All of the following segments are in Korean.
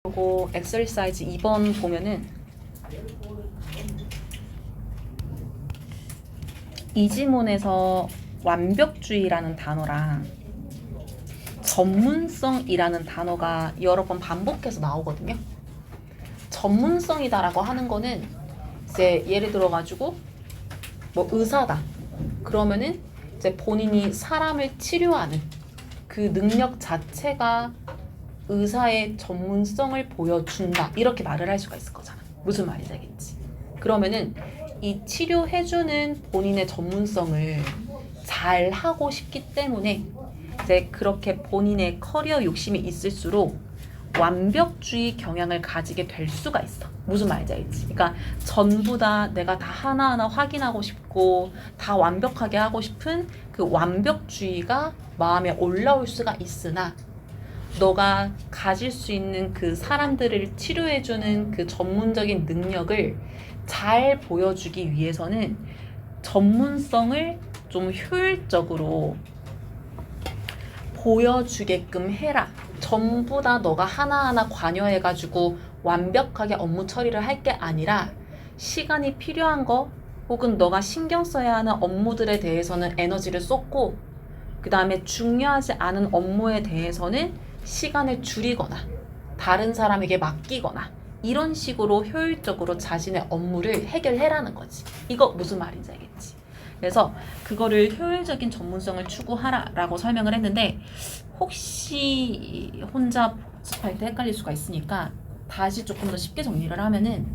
그리고 엑서사이즈 2번 보면은 이 지문에서 완벽주의라는 단어랑 전문성이라는 단어가 여러 번 반복해서 나오거든요. 전문성이다라고 하는 거는 이제 예를 들어 가지고 뭐 의사다. 그러면은 이제 본인이 사람을 치료하는 그 능력 자체가 의사의 전문성을 보여준다. 이렇게 말을 할 수가 있을 거잖아. 무슨 말인지 알겠지? 그러면은 이 치료해주는 본인의 전문성을 잘 하고 싶기 때문에 이제 그렇게 본인의 커리어 욕심이 있을수록 완벽주의 경향을 가지게 될 수가 있어. 무슨 말인지 알지? 그러니까 전부 다 내가 다 하나하나 확인하고 싶고 다 완벽하게 하고 싶은 그 완벽주의가 마음에 올라올 수가 있으나 너가 가질 수 있는 그 사람들을 치료해주는 그 전문적인 능력을 잘 보여주기 위해서는 전문성을 좀 효율적으로 보여주게끔 해라. 전부 다 너가 하나하나 관여해가지고 완벽하게 업무 처리를 할 게 아니라 시간이 필요한 거 혹은 너가 신경 써야 하는 업무들에 대해서는 에너지를 쏟고 그 다음에 중요하지 않은 업무에 대해서는 시간을 줄이거나 다른 사람에게 맡기거나 이런 식으로 효율적으로 자신의 업무를 해결해라는 거지. 이거 무슨 말인지 알겠지? 그래서 그거를 효율적인 전문성을 추구하라 라고 설명을 했는데 혹시 혼자 복습할 때 헷갈릴 수가 있으니까 다시 조금 더 쉽게 정리를 하면은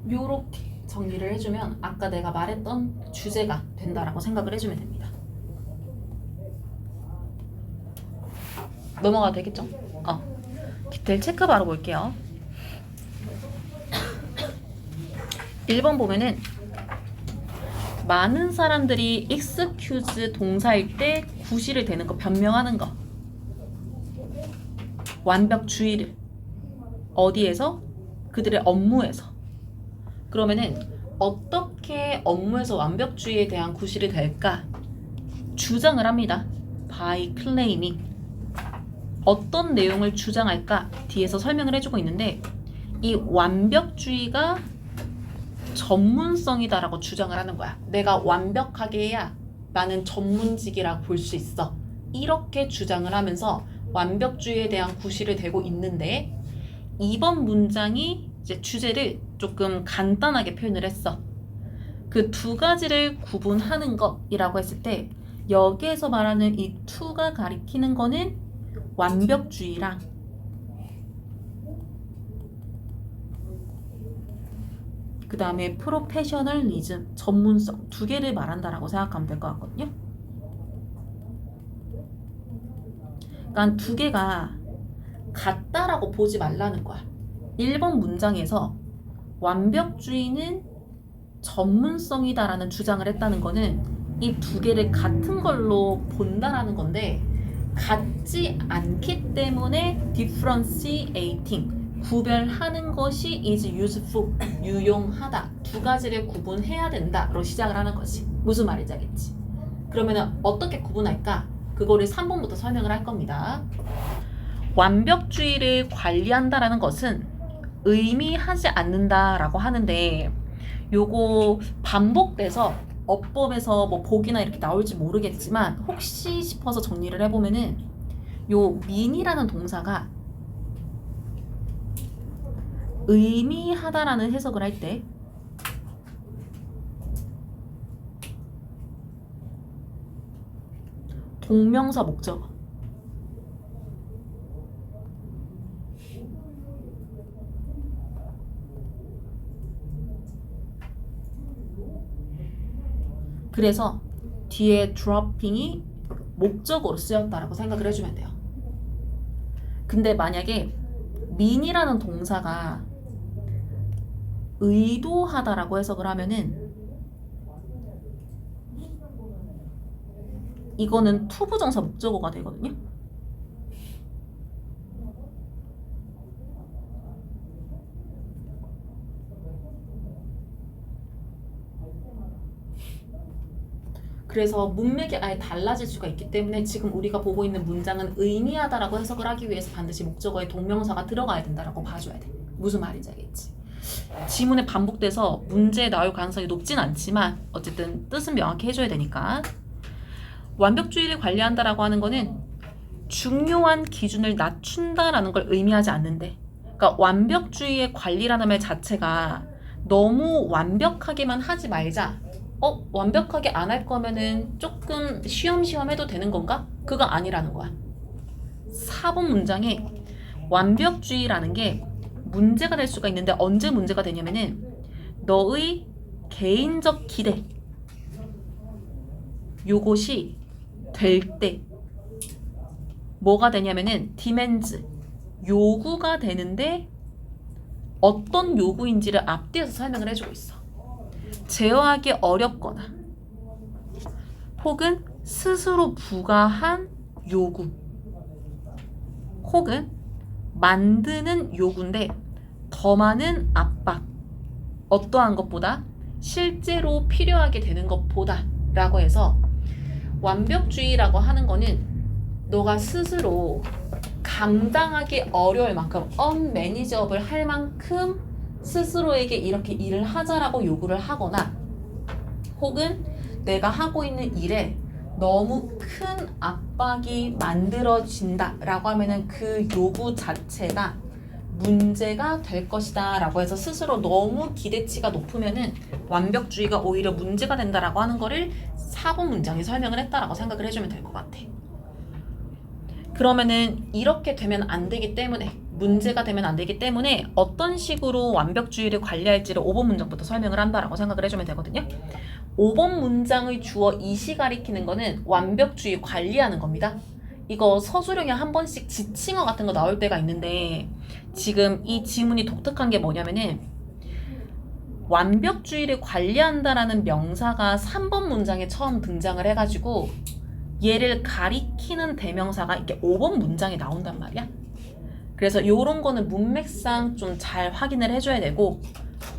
요렇게 정리를 해주면 아까 내가 말했던 주제가 된다라고 생각을 해주면 됩니다. 넘어가도 되겠죠? 디테일 체크 바로 볼게요. 1번 보면은 많은 사람들이 excuse 동사일 때 구실을 대는 거, 변명하는 거. 완벽주의를. 어디에서? 그들의 업무에서. 그러면은 어떻게 업무에서 완벽주의에 대한 구실이 될까? 주장을 합니다. by claiming. 어떤 내용을 주장할까? 뒤에서 설명을 해주고 있는데 이 완벽주의가 전문성이다라고 주장을 하는 거야. 내가 완벽하게 해야 나는 전문직이라고 볼 수 있어. 이렇게 주장을 하면서 완벽주의에 대한 구실을 대고 있는데 2번 문장이 이제 주제를 조금 간단하게 표현을 했어. 그 두 가지를 구분하는 것이라고 했을 때 여기에서 말하는 이 to가 가리키는 거는 완벽주의랑 그 다음에 프로페셔널리즘, 전문성 두 개를 말한다라고 생각하면 될 것 같거든요. 그러니까 두 개가 같다라고 보지 말라는 거야. 1번 문장에서 완벽주의는 전문성이다라는 주장을 했다는 거는 이 두 개를 같은 걸로 본다라는 건데 같지 않기 때문에 differentiating, 구별하는 것이 is useful, 유용하다. 두 가지를 구분해야 된다로 시작을 하는 거지. 무슨 말인지 알겠지? 그러면 어떻게 구분할까? 그거를 3번부터 설명을 할 겁니다. 완벽주의를 관리한다라는 것은 의미하지 않는다라고 하는데 요거 반복돼서 어법에서 뭐 복이나 이렇게 나올지 모르겠지만 혹시 싶어서 정리를 해보면은 요 mean이라는 동사가 의미하다라는 해석을 할 때 동명사 목적어 그래서 뒤에 dropping이 목적어로 쓰였다라고 생각을 해주면 돼요. 근데 만약에 mean이라는 동사가 의도하다라고 해석을 하면은 이거는 투부정사 목적어가 되거든요. 그래서 문맥이 아예 달라질 수가 있기 때문에 지금 우리가 보고 있는 문장은 의미하다라고 해석을 하기 위해서 반드시 목적어에 동명사가 들어가야 된다라고 봐줘야 돼. 무슨 말인지 알겠지? 지문에 반복돼서 문제에 나올 가능성이 높진 않지만 어쨌든 뜻은 명확히 해줘야 되니까. 완벽주의를 관리한다라고 하는 거는 중요한 기준을 낮춘다라는 걸 의미하지 않는데, 그러니까 완벽주의의 관리라는 말 자체가 너무 완벽하게만 하지 말자. 완벽하게 안 할 거면은 조금 쉬엄쉬엄 해도 되는 건가? 그거 아니라는 거야. 4번 문장에 완벽주의라는 게 문제가 될 수가 있는데 언제 문제가 되냐면은 너의 개인적 기대 요것이 될 때 뭐가 되냐면은 demands 요구가 되는데 어떤 요구인지를 앞뒤에서 설명을 해주고 있어. 제어하기 어렵거나 혹은 스스로 부과한 요구 혹은 만드는 요구인데 더 많은 압박 어떠한 것보다 실제로 필요하게 되는 것보다 라고 해서 완벽주의라고 하는 거는 너가 스스로 감당하기 어려울 만큼 unmanageable 할 만큼 스스로에게 이렇게 일을 하자라고 요구를 하거나 혹은 내가 하고 있는 일에 너무 큰 압박이 만들어진다 라고 하면은 그 요구 자체가 문제가 될 것이다 라고 해서 스스로 너무 기대치가 높으면은 완벽주의가 오히려 문제가 된다라고 하는 거를 4번 문장이 설명을 했다라고 생각을 해주면 될 것 같아. 그러면은 이렇게 되면 안 되기 때문에 문제가 되면 안 되기 때문에 어떤 식으로 완벽주의를 관리할지를 5번 문장부터 설명을 한다라고 생각을 해주면 되거든요. 5번 문장의 주어 이시 가리키는 거는 완벽주의 관리하는 겁니다. 이거 서술형에 한 번씩 지칭어 같은 거 나올 때가 있는데 지금 이 지문이 독특한 게 뭐냐면은 완벽주의를 관리한다라는 명사가 3번 문장에 처음 등장을 해가지고 얘를 가리키는 대명사가 이렇게 5번 문장에 나온단 말이야. 그래서 이런 거는 문맥상 좀 잘 확인을 해줘야 되고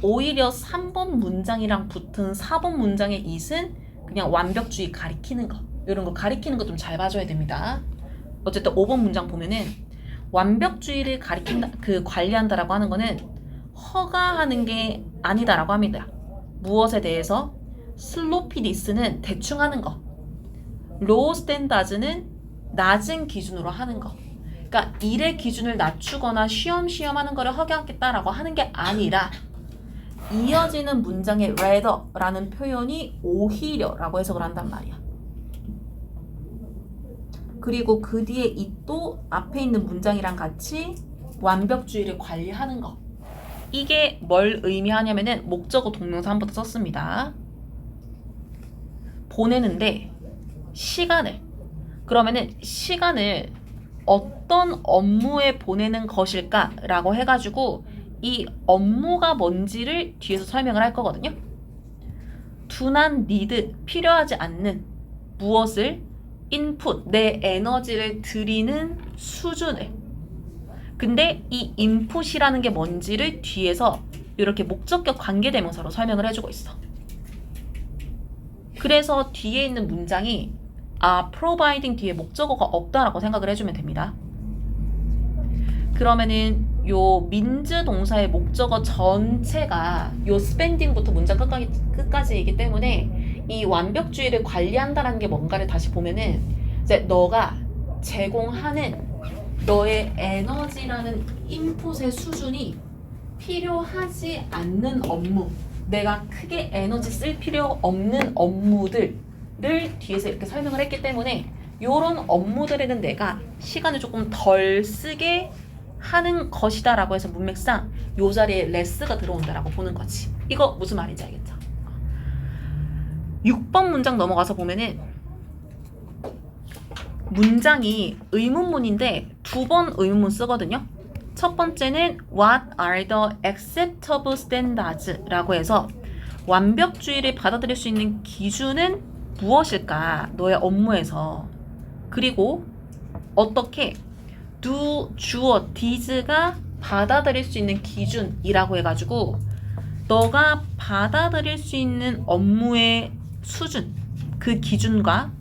오히려 3번 문장이랑 붙은 4번 문장의 it은 그냥 완벽주의 가리키는 거 이런 거 가리키는 거 좀 잘 봐줘야 됩니다. 어쨌든 5번 문장 보면은 완벽주의를 가리킨다 관리한다라고 하는 거는 허가하는 게 아니다라고 합니다. 무엇에 대해서 슬로피디스는 대충 하는 거 로우 스탠다드는 낮은 기준으로 하는 거. 그러니까 일의 기준을 낮추거나 쉬엄쉬엄 하는 거를 허가하겠다라고 하는 게 아니라 이어지는 문장의 rather라는 표현이 오히려라고 해석을 한단 말이야. 그리고 그 뒤에 it도 앞에 있는 문장이랑 같이 완벽주의를 관리하는 거. 이게 뭘 의미하냐면은 목적어 동명사 한 번 더 썼습니다. 보내는데 시간을 그러면은 시간을 어떤 업무에 보내는 것일까라고 해가지고 이 업무가 뭔지를 뒤에서 설명을 할 거거든요. do not need 필요하지 않는 무엇을 input 내 에너지를 들이는 수준을 근데 이 input이라는 게 뭔지를 뒤에서 이렇게 목적격 관계대명사로 설명을 해주고 있어. 그래서 뒤에 있는 문장이 providing 뒤에 목적어가 없다라고 생각을 해주면 됩니다. 그러면은 요 민즈 동사의 목적어 전체가 요 spending부터 문장 끝까지이기 때문에 이 완벽주의를 관리한다라는 게 뭔가를 다시 보면은 이제 너가 제공하는 너의 에너지라는 인풋의 수준이 필요하지 않는 업무, 내가 크게 에너지 쓸 필요 없는 업무들을 뒤에서 이렇게 설명을 했기 때문에 이런 업무들에는 내가 시간을 조금 덜 쓰게 하는 것이다 라고 해서 문맥상 이 자리에 레스가 들어온다라고 보는 거지. 이거 무슨 말인지 알겠죠? 6번 문장 넘어가서 보면은 문장이 의문문인데 두 번 의문문 쓰거든요. 첫 번째는 What are the acceptable standards? 라고 해서 완벽주의를 받아들일 수 있는 기준은 무엇일까? 너의 업무에서. 그리고 어떻게 do, 주어, did가 받아들일 수 있는 기준이라고 해가지고 너가 받아들일 수 있는 업무의 수준, 그 기준과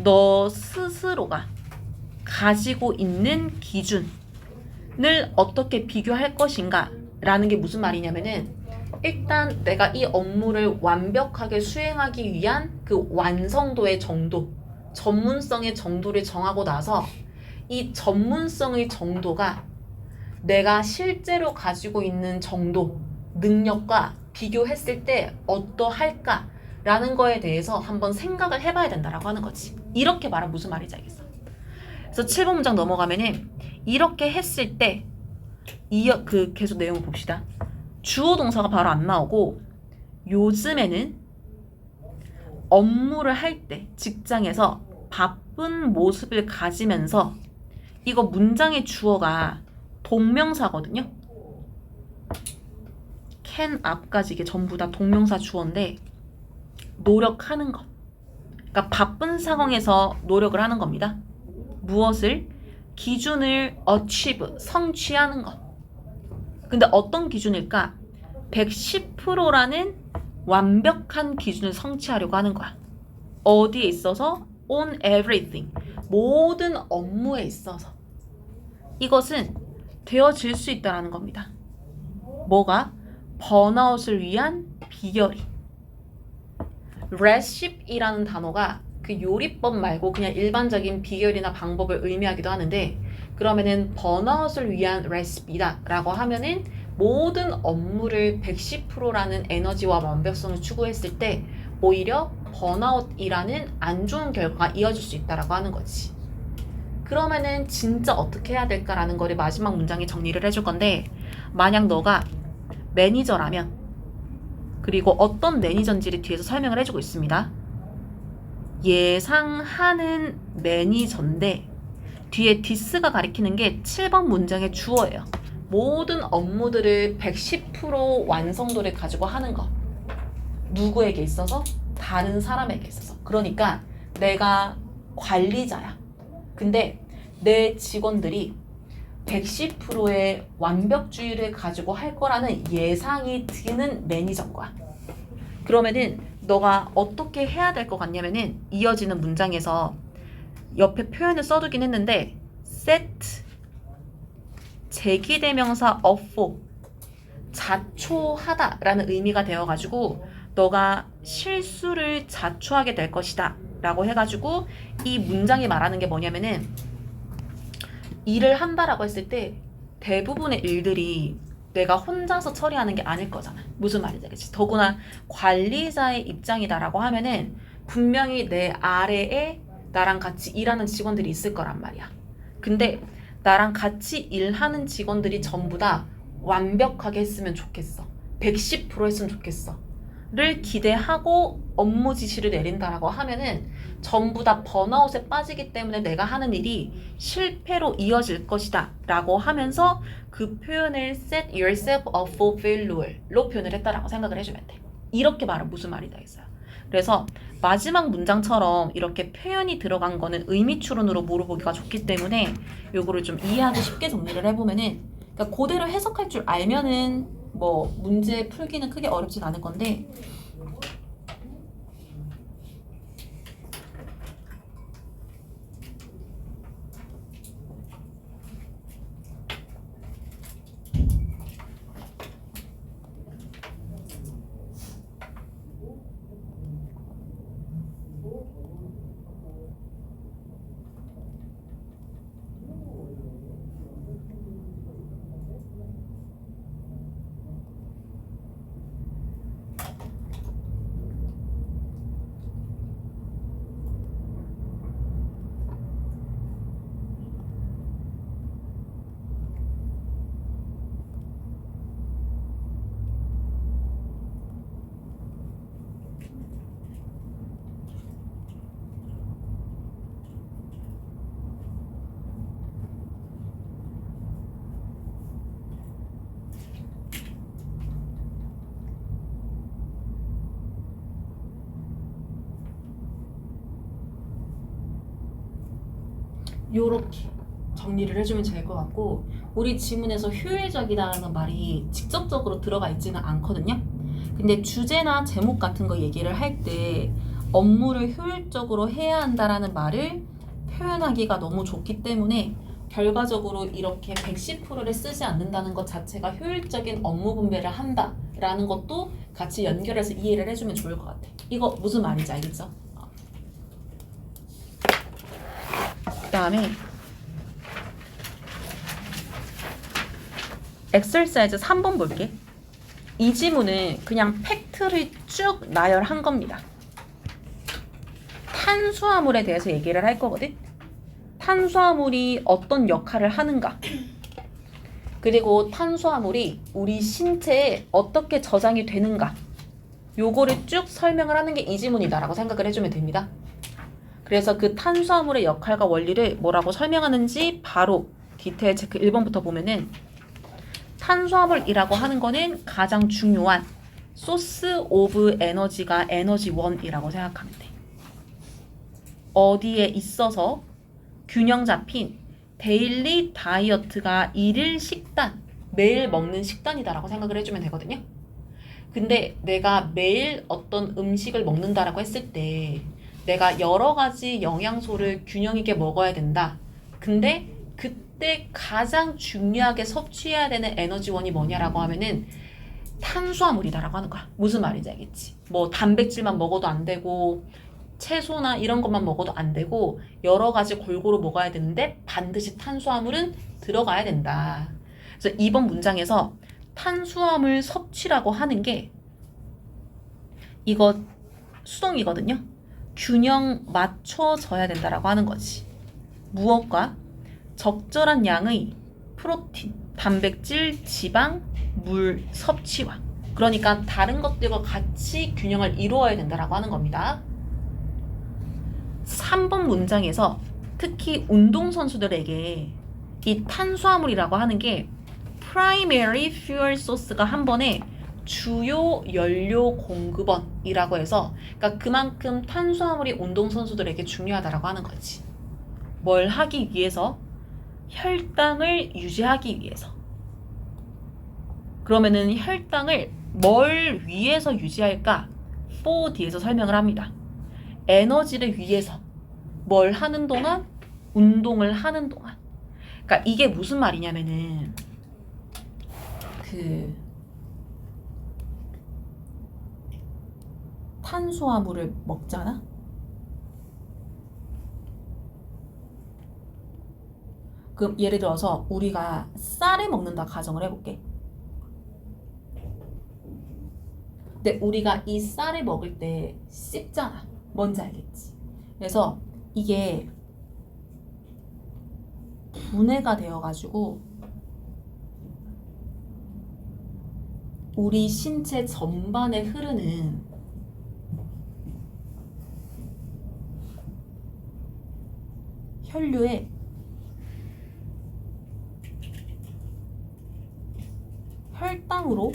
너 스스로가 가지고 있는 기준을 어떻게 비교할 것인가 라는 게 무슨 말이냐면은 일단 내가 이 업무를 완벽하게 수행하기 위한 그 완성도의 정도, 전문성의 정도를 정하고 나서 이 전문성의 정도가 내가 실제로 가지고 있는 정도, 능력과 비교했을 때 어떠할까? 라는 거에 대해서 한번 생각을 해봐야 된다라고 하는 거지. 이렇게 말하면 무슨 말인지 알겠어? 그래서 7번 문장 넘어가면은 이렇게 했을 때 계속 내용을 봅시다. 주어 동사가 바로 안 나오고 요즘에는 업무를 할 때 직장에서 바쁜 모습을 가지면서 이거 문장의 주어가 동명사거든요. can 앞까지 이게 전부 다 동명사 주어인데 노력하는 것. 그러니까 바쁜 상황에서 노력을 하는 겁니다. 무엇을? 기준을 achieve, 성취하는 것. 근데 어떤 기준일까? 110%라는 완벽한 기준을 성취하려고 하는 거야. 어디에 있어서? On everything. 모든 업무에 있어서. 이것은 되어질 수 있다는 겁니다. 뭐가? 번아웃을 위한 비결이. 레시피라는 단어가 그 요리법 말고 그냥 일반적인 비결이나 방법을 의미하기도 하는데 그러면은 번아웃을 위한 레시피다 라고 하면은 모든 업무를 110%라는 에너지와 완벽성을 추구했을 때 오히려 번아웃이라는 안 좋은 결과가 이어질 수 있다라고 하는 거지. 그러면은 진짜 어떻게 해야 될까라는 거를 마지막 문장에 정리를 해줄 건데 만약 너가 매니저라면 그리고 어떤 매니저인지를 뒤에서 설명을 해주고 있습니다. 예상하는 매니저인데 뒤에 디스가 가리키는 게 7번 문장의 주어예요. 모든 업무들을 110% 완성도를 가지고 하는 것. 누구에게 있어서? 다른 사람에게 있어서. 그러니까 내가 관리자야. 근데 내 직원들이 110%의 완벽주의를 가지고 할 거라는 예상이 드는 매니저인 거야. 그러면은 너가 어떻게 해야 될 것 같냐면은 이어지는 문장에서 옆에 표현을 써두긴 했는데 set 제기대명사 of for 자초하다 라는 의미가 되어가지고 너가 실수를 자초하게 될 것이다 라고 해가지고 이 문장이 말하는 게 뭐냐면은 일을 한다라고 했을 때 대부분의 일들이 내가 혼자서 처리하는 게 아닐 거잖아. 무슨 말인지 알겠지? 더구나 관리자의 입장이다라고 하면은 분명히 내 아래에 나랑 같이 일하는 직원들이 있을 거란 말이야. 근데 나랑 같이 일하는 직원들이 전부 다 완벽하게 했으면 좋겠어. 110% 했으면 좋겠어. 를 기대하고 업무 지시를 내린다라고 하면은 전부 다 번아웃에 빠지기 때문에 내가 하는 일이 실패로 이어질 것이다 라고 하면서 그 표현을 set yourself up for failure로 표현을 했다라고 생각을 해주면 돼. 이렇게 말은 무슨 말이다 했어요. 그래서 마지막 문장처럼 이렇게 표현이 들어간 거는 의미 추론으로 물어보기가 좋기 때문에 요거를 좀 이해하기 쉽게 정리를 해보면은 그러니까 그대로 해석할 줄 알면은 뭐 문제 풀기는 크게 어렵진 않을 건데 요렇게 정리를 해주면 될 것 같고, 우리 지문에서 효율적이다라는 말이 직접적으로 들어가 있지는 않거든요. 근데 주제나 제목 같은 거 얘기를 할 때 업무를 효율적으로 해야 한다라는 말을 표현하기가 너무 좋기 때문에 결과적으로 이렇게 110%를 쓰지 않는다는 것 자체가 효율적인 업무 분배를 한다라는 것도 같이 연결해서 이해를 해주면 좋을 것 같아. 이거 무슨 말인지 알겠죠? 그 다음에 엑서사이즈 3번 볼게. 이 지문은 그냥 팩트를 쭉 나열한 겁니다. 탄수화물에 대해서 얘기를 할 거거든. 탄수화물이 어떤 역할을 하는가, 그리고 탄수화물이 우리 신체에 어떻게 저장이 되는가, 요거를 쭉 설명을 하는 게 이 지문이다라고 생각을 해주면 됩니다. 그래서 그 탄수화물의 역할과 원리를 뭐라고 설명하는지 바로 디테일 체크 1번부터 보면은, 탄수화물이라고 하는 거는 가장 중요한 소스 오브 에너지가 에너지원이라고 생각하면 돼. 어디에 있어서 균형 잡힌 데일리 다이어트가 일일 식단, 매일 먹는 식단이다라고 생각을 해주면 되거든요. 근데 내가 매일 어떤 음식을 먹는다라고 했을 때 내가 여러 가지 영양소를 균형 있게 먹어야 된다. 근데 그때 가장 중요하게 섭취해야 되는 에너지원이 뭐냐라고 하면은 탄수화물이다라고 하는 거야. 무슨 말인지 알겠지? 뭐 단백질만 먹어도 안 되고 채소나 이런 것만 먹어도 안 되고 여러 가지 골고루 먹어야 되는데 반드시 탄수화물은 들어가야 된다. 그래서 이번 문장에서 탄수화물 섭취라고 하는 게 이거 수동이거든요. 균형 맞춰져야 된다라고 하는 거지. 무엇과? 적절한 양의 프로틴, 단백질, 지방, 물 섭취와, 그러니까 다른 것들과 같이 균형을 이루어야 된다라고 하는 겁니다. 3번 문장에서 특히 운동선수들에게 이 탄수화물이라고 하는 게 primary fuel source가 한 번에 주요 연료 공급원이라고 해서, 그러니까 그만큼 탄수화물이 운동선수들에게 중요하다라고 하는 거지. 뭘 하기 위해서? 혈당을 유지하기 위해서. 그러면은 혈당을 뭘 위해서 유지할까? 4D에서 설명을 합니다. 에너지를 위해서. 뭘 하는 동안? 운동을 하는 동안. 그러니까 이게 무슨 말이냐면은 탄수화물을 먹잖아? 그럼 예를 들어서 우리가 쌀을 먹는다 가정을 해볼게. 근데 우리가 이 쌀을 먹을 때 씹잖아. 뭔지 알겠지? 그래서 이게 분해가 되어가지고 우리 신체 전반에 흐르는 혈류에 혈당으로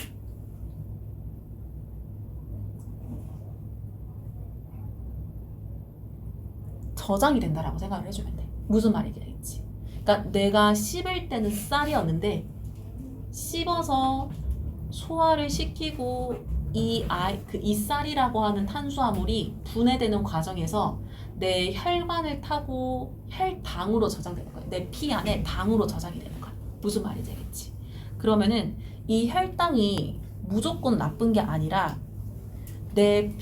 저장이 된다라고 생각을 해주면 돼. 무슨 말이겠지? 그러니까 내가 씹을 때는 쌀이었는데 씹어서 소화를 시키고 이 쌀이라고 하는 탄수화물이 분해되는 과정에서 내 혈관을 타고 혈당으로 저장되는 거야. 내 피 안에 당으로 저장이 되는 거야. 무슨 말인지 알겠지? 그러면은 이 혈당이 무조건 나쁜 게 아니라 내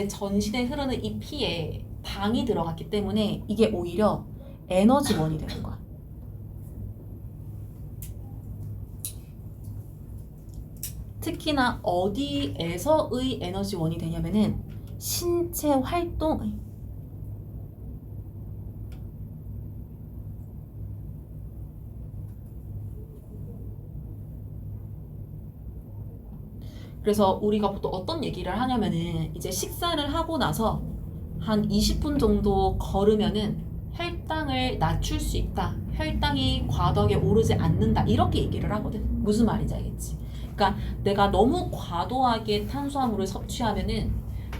전신에 흐르는 이 피에 당이 들어갔기 때문에 이게 오히려 에너지원이 되는 거야. 특히나 어디에서의 에너지원이 되냐면은 신체 활동의, 그래서 우리가 보통 어떤 얘기를 하냐면은 이제 식사를 하고 나서 한 20분 정도 걸으면은 혈당을 낮출 수 있다. 혈당이 과도하게 오르지 않는다. 이렇게 얘기를 하거든. 무슨 말인지 알겠지? 그러니까 내가 너무 과도하게 탄수화물을 섭취하면은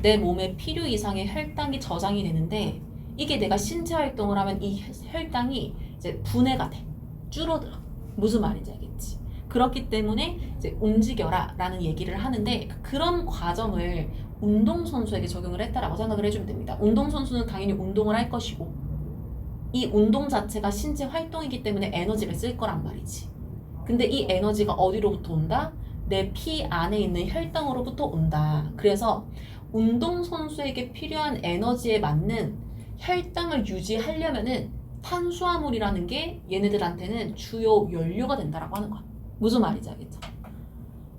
내 몸에 필요 이상의 혈당이 저장이 되는데, 이게 내가 신체 활동을 하면 이 혈당이 이제 분해가 돼. 줄어들어. 무슨 말인지 알겠지? 그렇기 때문에 이제 움직여라 라는 얘기를 하는데 그런 과정을 운동선수에게 적용을 했다라고 생각을 해주면 됩니다. 운동선수는 당연히 운동을 할 것이고 이 운동 자체가 신체 활동이기 때문에 에너지를 쓸 거란 말이지. 근데 이 에너지가 어디로부터 온다? 내 피 안에 있는 혈당으로부터 온다. 그래서 운동선수에게 필요한 에너지에 맞는 혈당을 유지하려면은 탄수화물이라는 게 얘네들한테는 주요 연료가 된다라고 하는 거야. 무슨 말인지 알겠죠?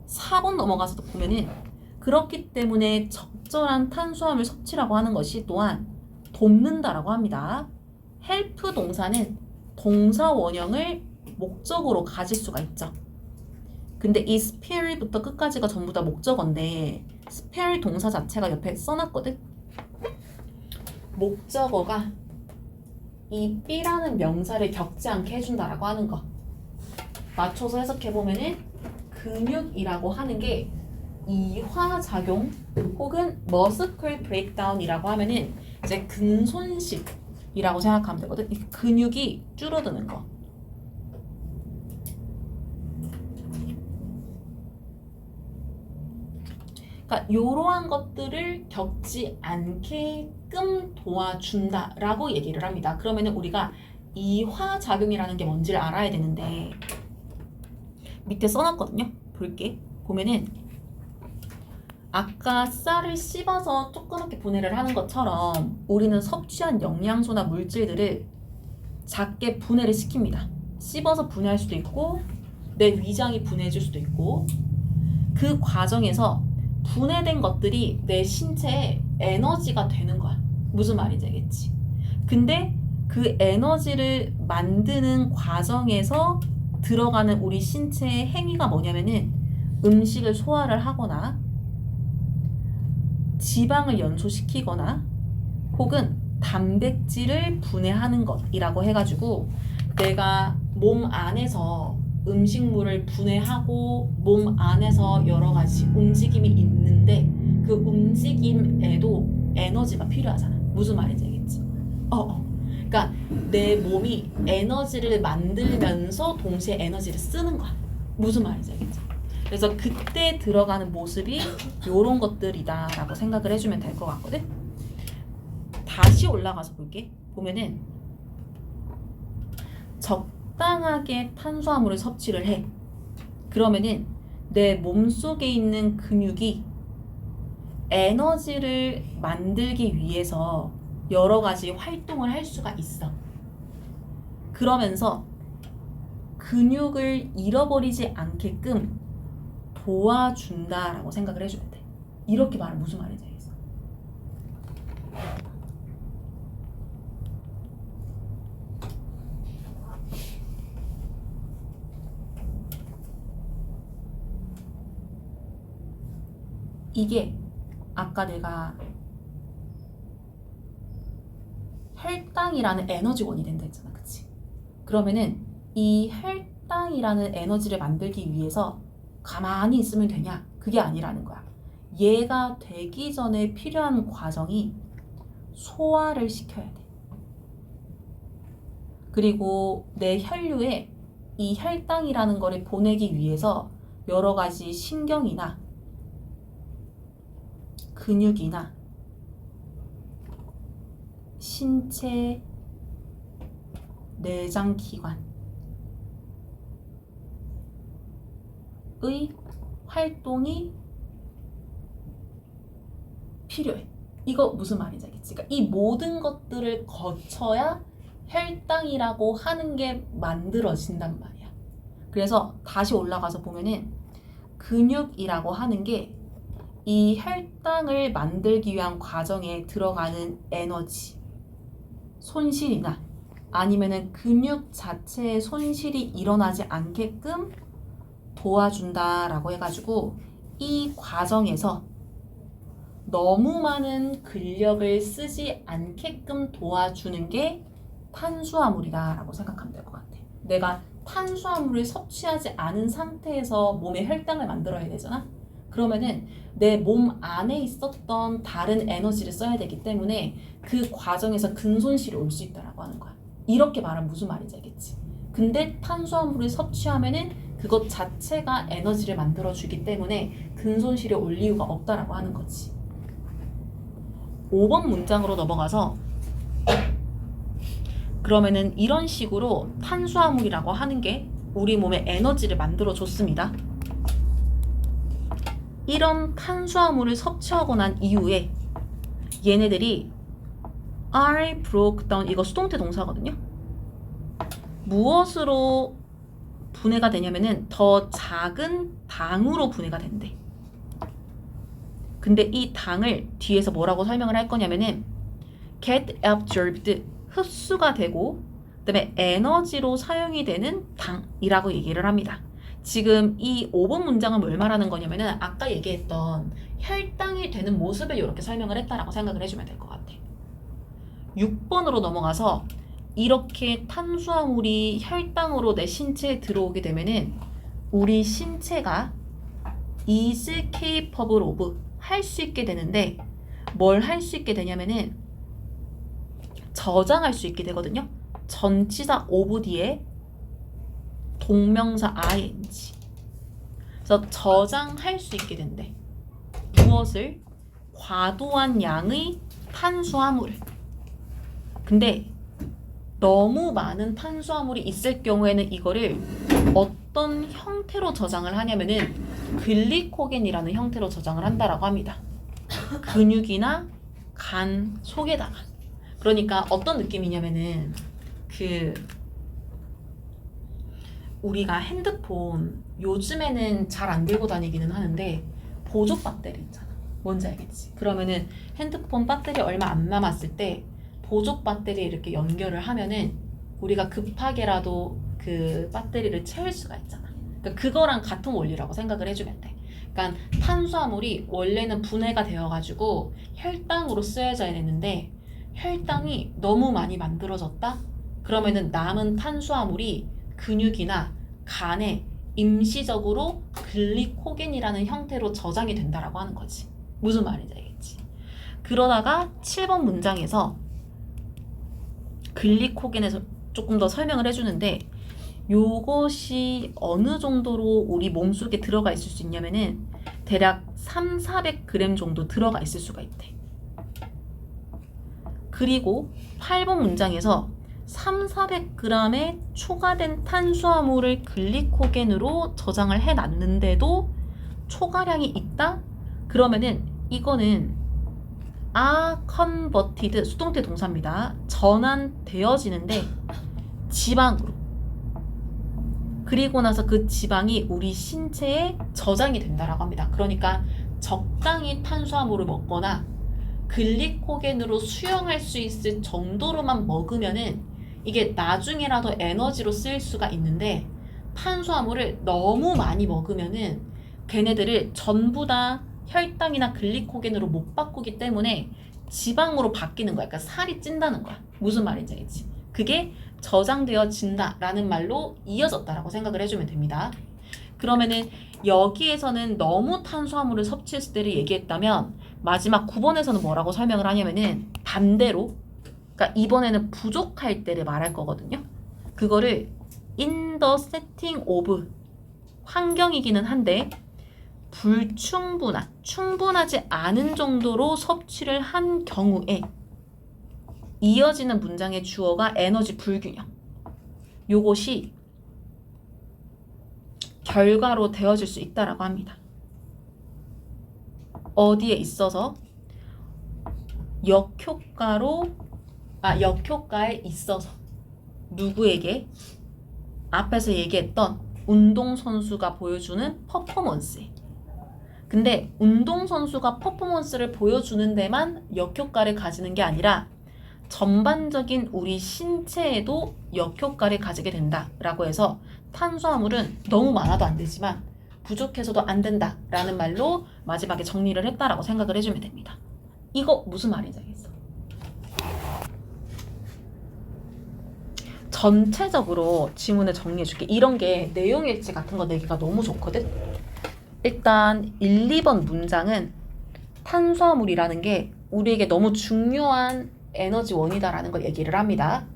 4번 넘어가서도 보면은 그렇기 때문에 적절한 탄수화물 섭취라고 하는 것이 또한 돕는다라고 합니다. 헬프 동사는 동사 원형을 목적으로 가질 수가 있죠. 근데 이 spare부터 끝까지가 전부 다 목적어인데 spare 동사 자체가 옆에 써놨거든. 목적어가 이 B라는 명사를 겪지 않게 해준다라고 하는 거. 맞춰서 해석해보면은 근육이라고 하는 게 이화작용 혹은 muscle breakdown이라고 하면은 이제 근손실이라고 생각하면 되거든. 이 근육이 줄어드는 거. 그러니까 이러한 것들을 겪지 않게끔 도와준다라고 얘기를 합니다. 그러면은 우리가 이화작용이라는 게 뭔지를 알아야 되는데 밑에 써놨거든요. 볼게. 보면은 아까 쌀을 씹어서 조그맣게 분해를 하는 것처럼 우리는 섭취한 영양소나 물질들을 작게 분해를 시킵니다. 씹어서 분해할 수도 있고 내 위장이 분해해줄 수도 있고 그 과정에서 분해된 것들이 내 신체에 에너지가 되는 거야. 무슨 말인지 알겠지? 근데 그 에너지를 만드는 과정에서 들어가는 우리 신체의 행위가 뭐냐면은 음식을 소화를 하거나 지방을 연소시키거나 혹은 단백질을 분해하는 것이라고 해가지고 내가 몸 안에서 음식물을 분해하고 몸 안에서 여러 가지 움직임이 있는데 그 움직임에도 에너지가 필요하잖아. 무슨 말인지 알겠지? 그러니까 내 몸이 에너지를 만들면서 동시에 에너지를 쓰는 거야. 무슨 말인지 알겠지? 그래서 그때 들어가는 모습이 요런 것들이다 라고 생각을 해주면 될 것 같거든. 다시 올라가서 볼게. 보면은 적당하게 탄수화물을 섭취를 해. 그러면은 내 몸속에 있는 근육이 에너지를 만들기 위해서 여러 가지 활동을 할 수가 있어. 그러면서 근육을 잃어버리지 않게끔 도와준다라고 생각을 해주면 돼. 이렇게 말하면 무슨 말인지 알겠어? 이게 아까 내가 혈당이라는 에너지원이 된다 했잖아. 그치? 그러면은 이 혈당이라는 에너지를 만들기 위해서 가만히 있으면 되냐? 그게 아니라는 거야. 얘가 되기 전에 필요한 과정이 소화를 시켜야 돼. 그리고 내 혈류에 이 혈당이라는 거를 보내기 위해서 여러 가지 신경이나 근육이나 신체 내장 기관의 활동이 필요해. 이거 무슨 말인지 알겠지? 그러니까 이 모든 것들을 거쳐야 혈당이라고 하는 게 만들어진단 말이야. 그래서 다시 올라가서 보면은 근육이라고 하는 게 이 혈당을 만들기 위한 과정에 들어가는 에너지, 손실이나 아니면은 근육 자체의 손실이 일어나지 않게끔 도와준다라고 해가지고 이 과정에서 너무 많은 근력을 쓰지 않게끔 도와주는 게 탄수화물이다라고 생각하면 될 것 같아. 내가 탄수화물을 섭취하지 않은 상태에서 몸에 혈당을 만들어야 되잖아. 그러면은 내 몸 안에 있었던 다른 에너지를 써야 되기 때문에 그 과정에서 근손실이 올 수 있다라고 하는 거야. 이렇게 말하면 무슨 말인지 알겠지? 근데 탄수화물을 섭취하면은 그것 자체가 에너지를 만들어주기 때문에 근손실에 올 이유가 없다라고 하는 거지. 5번 문장으로 넘어가서 그러면은 이런 식으로 탄수화물이라고 하는 게 우리 몸에 에너지를 만들어줬습니다. 이런 탄수화물을 섭취하고 난 이후에 얘네들이 are broke down, 이거 수동태 동사거든요. 무엇으로 분해가 되냐면은 더 작은 당으로 분해가 된대. 근데 이 당을 뒤에서 뭐라고 설명을 할 거냐면은 get absorbed, 흡수가 되고 그다음에 에너지로 사용이 되는 당이라고 얘기를 합니다. 지금 이 5번 문장은 뭘 말하는 거냐면은 아까 얘기했던 혈당이 되는 모습을 이렇게 설명을 했다라고 생각을 해주면 될 것 같아. 6번으로 넘어가서 이렇게 탄수화물이 혈당으로 내 신체에 들어오게 되면은 우리 신체가 is capable of, 할 수 있게 되는데 뭘 할 수 있게 되냐면은 저장할 수 있게 되거든요. 전치사 of 뒤에 동명사 ing. 그래서 저장할 수 있게 된대. 무엇을? 과도한 양의 탄수화물을. 근데 너무 많은 탄수화물이 있을 경우에는 이거를 어떤 형태로 저장을 하냐면은 글리코겐이라는 형태로 저장을 한다라고 합니다. 근육이나 간 속에다가. 그러니까 어떤 느낌이냐면은 우리가 핸드폰 요즘에는 잘 안 들고 다니기는 하는데 보조 배터리 있잖아. 뭔지 알겠지? 그러면은 핸드폰 배터리 얼마 안 남았을 때 보조 배터리에 이렇게 연결을 하면은 우리가 급하게라도 그 배터리를 채울 수가 있잖아. 그러니까 그거랑 같은 원리라고 생각을 해주면 돼. 그러니까 탄수화물이 원래는 분해가 되어가지고 혈당으로 쓰여져야 되는데 혈당이 너무 많이 만들어졌다? 그러면은 남은 탄수화물이 근육이나 간에 임시적으로 글리코겐이라는 형태로 저장이 된다라고 하는 거지. 무슨 말인지 알겠지? 그러다가 7번 문장에서 글리코겐에서 조금 더 설명을 해주는데 요것이 어느 정도로 우리 몸속에 들어가 있을 수 있냐면은 대략 300-400g 정도 들어가 있을 수가 있대. 그리고 8번 문장에서 300-400g의 초과된 탄수화물을 글리코겐으로 저장을 해놨는데도 초과량이 있다? 그러면은 이거는 converted, 수동태 동사입니다. 전환되어지는데 지방으로. 그리고 나서 그 지방이 우리 신체에 저장이 된다라고 합니다. 그러니까 적당히 탄수화물을 먹거나 글리코겐으로 수용할 수 있을 정도로만 먹으면은 이게 나중에라도 에너지로 쓰일 수가 있는데 탄수화물을 너무 많이 먹으면은 걔네들을 전부 다 혈당이나 글리코겐으로 못 바꾸기 때문에 지방으로 바뀌는 거야. 그러니까 살이 찐다는 거야. 무슨 말인지 알겠지? 그게 저장되어진다라는 말로 이어졌다라고 생각을 해주면 됩니다. 그러면은 여기에서는 너무 탄수화물을 섭취했을 때를 얘기했다면 마지막 9번에서는 뭐라고 설명을 하냐면은 반대로, 그러니까 이번에는 부족할 때를 말할 거거든요. 그거를 in the setting of, 환경이기는 한데 불충분한, 충분하지 않은 정도로 섭취를 한 경우에 이어지는 문장의 주어가 에너지 불균형. 요것이 결과로 되어질 수 있다라고 합니다. 어디에 있어서? 역효과에 있어서. 누구에게? 앞에서 얘기했던 운동선수가 보여주는 퍼포먼스에. 근데 운동선수가 퍼포먼스를 보여주는 데만 역효과를 가지는 게 아니라 전반적인 우리 신체에도 역효과를 가지게 된다라고 해서 탄수화물은 너무 많아도 안 되지만 부족해서도 안 된다라는 말로 마지막에 정리를 했다라고 생각을 해주면 됩니다. 이거 무슨 말인지 알겠어? 전체적으로 지문을 정리해줄게. 이런 게 내용일지 같은 거 내기가 너무 좋거든? 일단 1, 2번 문장은 탄수화물이라는 게 우리에게 너무 중요한 에너지원이다라는 걸 얘기를 합니다.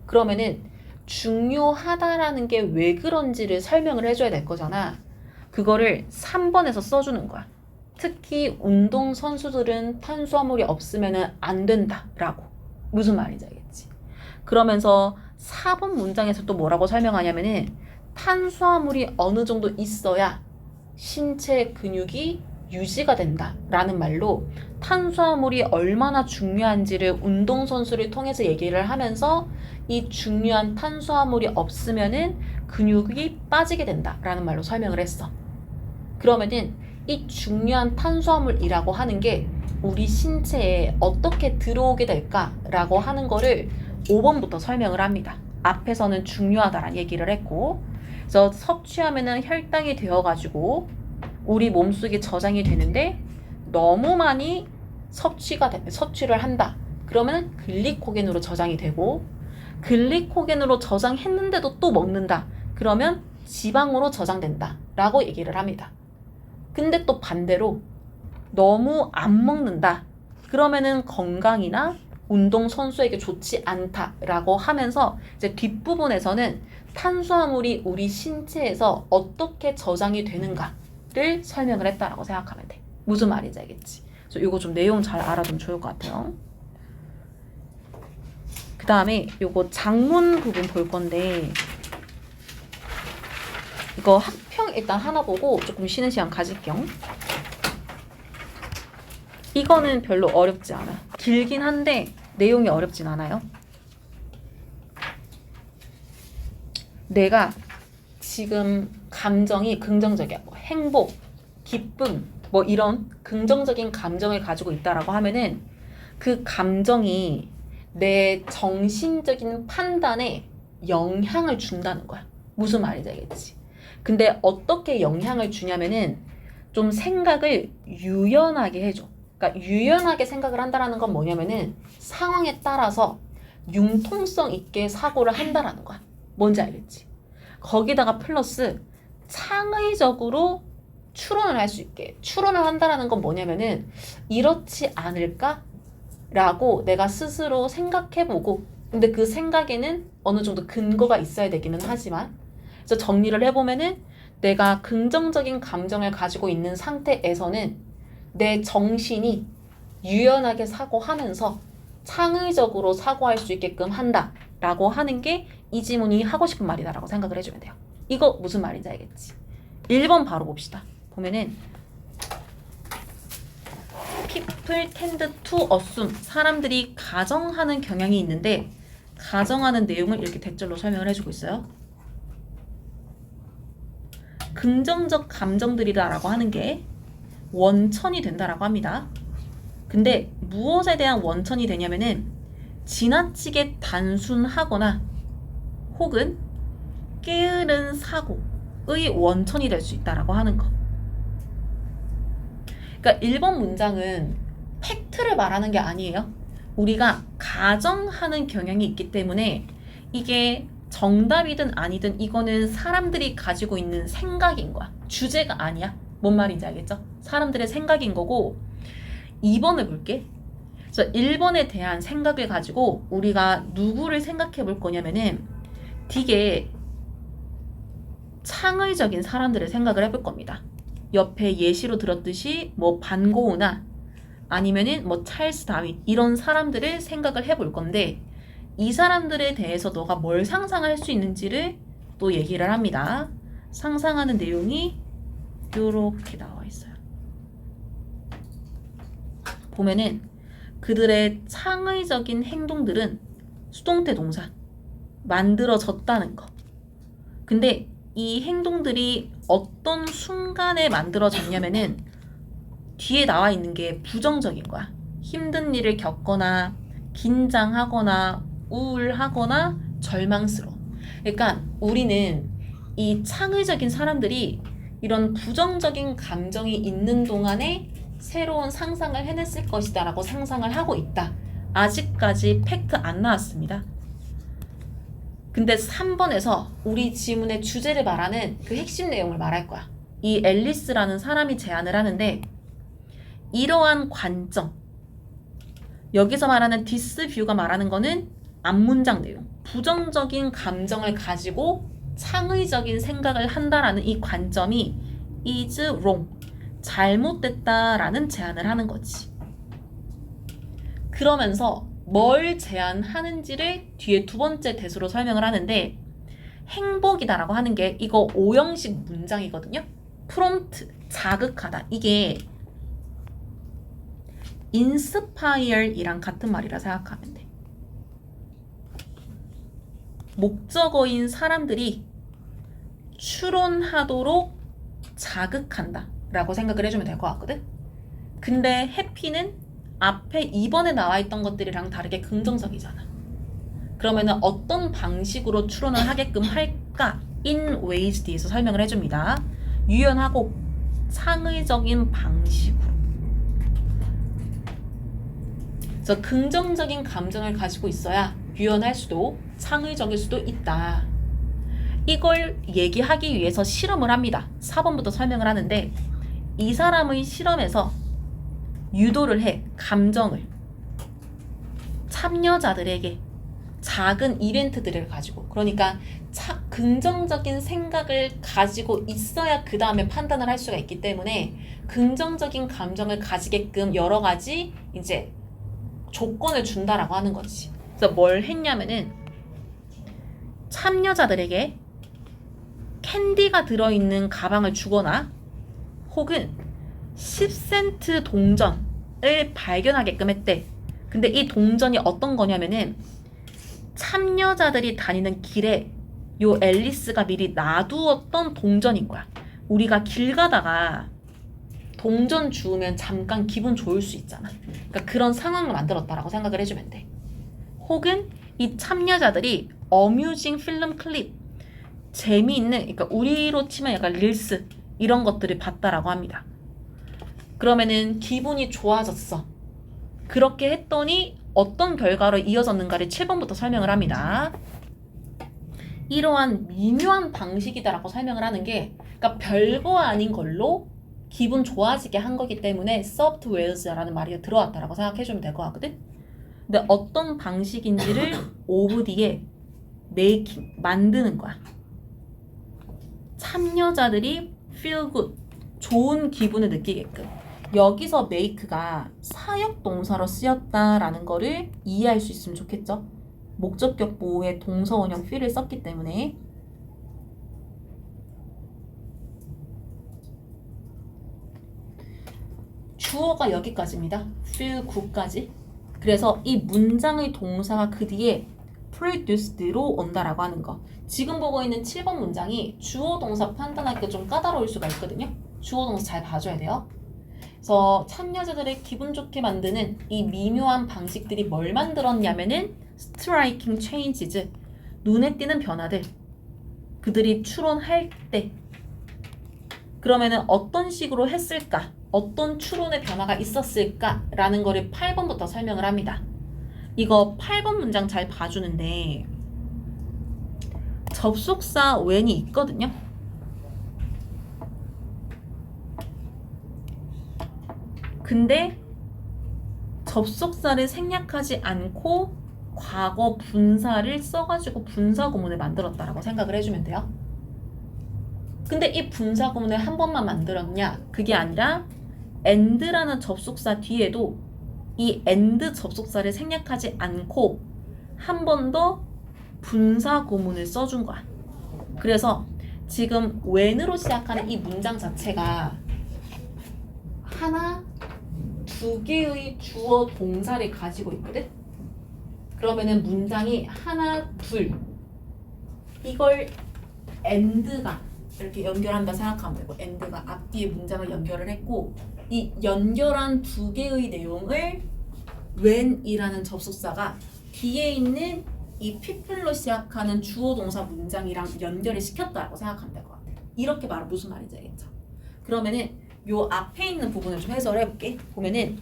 그러면은 중요하다라는 게 왜 그런지를 설명을 해줘야 될 거잖아. 그거를 3번에서 써주는 거야. 특히 운동선수들은 탄수화물이 없으면 안 된다라고. 무슨 말인지 알겠지? 그러면서 4번 문장에서 또 뭐라고 설명하냐면은 탄수화물이 어느 정도 있어야 신체 근육이 유지가 된다라는 말로 탄수화물이 얼마나 중요한지를 운동선수를 통해서 얘기를 하면서 이 중요한 탄수화물이 없으면은 근육이 빠지게 된다라는 말로 설명을 했어. 그러면은 이 중요한 탄수화물이라고 하는 게 우리 신체에 어떻게 들어오게 될까라고 하는 거를 5번부터 설명을 합니다. 앞에서는 중요하다라는 얘기를 했고, 그래서 섭취하면은 혈당이 되어가지고 우리 몸속에 저장이 되는데 너무 많이 섭취를 한다. 그러면 글리코겐으로 저장이 되고, 글리코겐으로 저장했는데도 또 먹는다. 그러면 지방으로 저장된다. 라고 얘기를 합니다. 근데 또 반대로 너무 안 먹는다. 그러면은 건강이나 운동선수에게 좋지 않다라고 하면서 이제 뒷부분에서는 탄수화물이 우리 신체에서 어떻게 저장이 되는가를 설명을 했다라고 생각하면 돼. 무슨 말인지 알겠지? 그래서 이거 좀 내용 잘 알아두면 좋을 것 같아요. 그 다음에 요거 장문 부분 볼 건데 이거 학평 일단 하나 보고 조금 쉬는 시간 가질게요. 이거는 별로 어렵지 않아. 길긴 한데 내용이 어렵진 않아요. 내가 지금 감정이 긍정적이야. 뭐 행복, 기쁨, 뭐 이런 긍정적인 감정을 가지고 있다라고 하면은 그 감정이 내 정신적인 판단에 영향을 준다는 거야. 무슨 말인지 알겠지? 근데 어떻게 영향을 주냐면은 좀 생각을 유연하게 해줘. 그러니까 유연하게 생각을 한다라는 건 뭐냐면은 상황에 따라서 융통성 있게 사고를 한다라는 거야. 뭔지 알겠지? 거기다가 플러스 창의적으로 추론을 할 수 있게. 추론을 한다라는 건 뭐냐면은 이렇지 않을까? 라고 내가 스스로 생각해보고, 근데 그 생각에는 어느 정도 근거가 있어야 되기는 하지만, 그래서 정리를 해보면은 내가 긍정적인 감정을 가지고 있는 상태에서는 내 정신이 유연하게 사고하면서 창의적으로 사고할 수 있게끔 한다라고 하는 게 이 지문이 하고 싶은 말이다라고 생각을 해주면 돼요. 이거 무슨 말인지 알겠지? 1번 바로 봅시다. 보면은 People tend to assume, 사람들이 가정하는 경향이 있는데 가정하는 내용을 이렇게 대절로 설명을 해주고 있어요. 긍정적 감정들이다라고 하는 게 원천이 된다라고 합니다. 근데 무엇에 대한 원천이 되냐면은 지나치게 단순하거나 혹은 게으른 사고의 원천이 될 수 있다라고 하는 거. 그러니까 1번 문장은 팩트를 말하는 게 아니에요. 우리가 가정하는 경향이 있기 때문에 이게 정답이든 아니든 이거는 사람들이 가지고 있는 생각인 거야. 주제가 아니야. 뭔 말인지 알겠죠? 사람들의 생각인 거고, 2번을 볼게. 그래서 1번에 대한 생각을 가지고 우리가 누구를 생각해 볼 거냐면은 되게 창의적인 사람들을 생각을 해볼 겁니다. 옆에 예시로 들었듯이 뭐 반고우나 아니면은 뭐 찰스 다윈 이런 사람들을 생각을 해볼 건데, 이 사람들에 대해서 너가 뭘 상상할 수 있는지를 또 얘기를 합니다. 상상하는 내용이 이렇게 나와 있어요. 보면은 그들의 창의적인 행동들은 수동태 동사 만들어졌다는 거. 근데 이 행동들이 어떤 순간에 만들어졌냐면은 뒤에 나와 있는 게 부정적인 거야. 힘든 일을 겪거나 긴장하거나 우울하거나 절망스러워. 그러니까 우리는 이 창의적인 사람들이 이런 부정적인 감정이 있는 동안에 새로운 상상을 해냈을 것이다 라고 상상을 하고 있다. 아직까지 팩트 안 나왔습니다. 근데 3번에서 우리 지문의 주제를 말하는 그 핵심 내용을 말할 거야. 이 앨리스라는 사람이 제안을 하는데 이러한 관점, 여기서 말하는 디스 뷰가 말하는 거는 앞문장 내용, 부정적인 감정을 가지고 창의적인 생각을 한다라는 이 관점이 is wrong, 잘못됐다라는 제안을 하는 거지. 그러면서 뭘 제안하는지를 뒤에 두 번째 대수로 설명을 하는데, 행복이다라고 하는 게 이거 오형식 문장이거든요. 프롬프트, 자극하다. 이게 inspire이랑 같은 말이라 생각하면 돼. 목적어인 사람들이 추론하도록 자극한다 라고 생각을 해주면 될 것 같거든. 근데 해피는 앞에 2번에 나와 있던 것들이랑 다르게 긍정적이잖아. 그러면은 어떤 방식으로 추론을 하게끔 할까? in ways 뒤에서 설명을 해줍니다. 유연하고 창의적인 방식으로. 그래서 긍정적인 감정을 가지고 있어야 유연할 수도 창의적일 수도 있다. 이걸 얘기하기 위해서 실험을 합니다. 4번부터 설명을 하는데, 이 사람의 실험에서 유도를 해. 감정을 참여자들에게 작은 이벤트들을 가지고, 그러니까 긍정적인 생각을 가지고 있어야 그 다음에 판단을 할 수가 있기 때문에 긍정적인 감정을 가지게끔 여러 가지 이제 조건을 준다라고 하는 거지. 그래서 뭘 했냐면은 참여자들에게 캔디가 들어있는 가방을 주거나 혹은 10센트 동전을 발견하게끔 했대. 근데 이 동전이 어떤 거냐면은 참여자들이 다니는 길에 요 앨리스가 미리 놔두었던 동전인 거야. 우리가 길 가다가 동전 주우면 잠깐 기분 좋을 수 있잖아. 그러니까 그런 상황을 만들었다라고 생각을 해주면 돼. 혹은 이 참여자들이 어뮤징 필름 클립, 재미있는, 그러니까 우리로 치면 약간 릴스 이런 것들을 봤다라고 합니다. 그러면은 기분이 좋아졌어. 그렇게 했더니 어떤 결과로 이어졌는가를 7번부터 설명을 합니다. 이러한 미묘한 방식이다라고 설명을 하는 게, 그러니까 별거 아닌 걸로 기분 좋아지게 한 거기 때문에 softwares라는 말이 들어왔다라고 생각해주면 될 것 같거든. 근데 어떤 방식인지를 오브 뒤에 making, 만드는 거야. 참여자들이 feel good, 좋은 기분을 느끼게끔. 여기서 make가 사역 동사로 쓰였다라는 거를 이해할 수 있으면 좋겠죠. 목적격 보호에 동사원형 feel을 썼기 때문에. 주어가 여기까지입니다. feel good까지. 그래서 이 문장의 동사가 그 뒤에 produced로 온다라고 하는 거. 지금 보고 있는 7번 문장이 주어 동사 판단하기가 좀 까다로울 수가 있거든요. 주어 동사 잘 봐줘야 돼요. 그래서 참여자들을 기분 좋게 만드는 이 미묘한 방식들이 뭘 만들었냐면은 striking changes, 눈에 띄는 변화들. 그들이 추론할 때 그러면은 어떤 식으로 했을까? 어떤 추론의 변화가 있었을까라는 거를 8번부터 설명을 합니다. 이거 8번 문장 잘 봐주는데 접속사 when이 있거든요. 근데 접속사를 생략하지 않고 과거 분사를 써가지고 분사 구문을 만들었다라고 생각을 해주면 돼요. 근데 이 분사 구문을 한 번만 만들었냐? 그게 아니라 and라는 접속사 뒤에도 이 and 접속사를 생략하지 않고 한 번 더 분사 구문을 써준 거야. 그래서 지금 when으로 시작하는 이 문장 자체가 하나, 두 개의 주어 동사를 가지고 있거든? 그러면은 문장이 하나, 둘 이걸 and가 이렇게 연결한다 생각하면 되고, and가 앞뒤에 문장을 연결을 했고 이 연결한 두 개의 내용을 when이라는 접속사가 뒤에 있는 이 people로 시작하는 주어 동사 문장이랑 연결을 시켰다고 생각하면 될 것 같아요. 이렇게 말하면 무슨 말인지 알겠죠? 그러면은 요 앞에 있는 부분을 좀 해설해 볼게. 보면은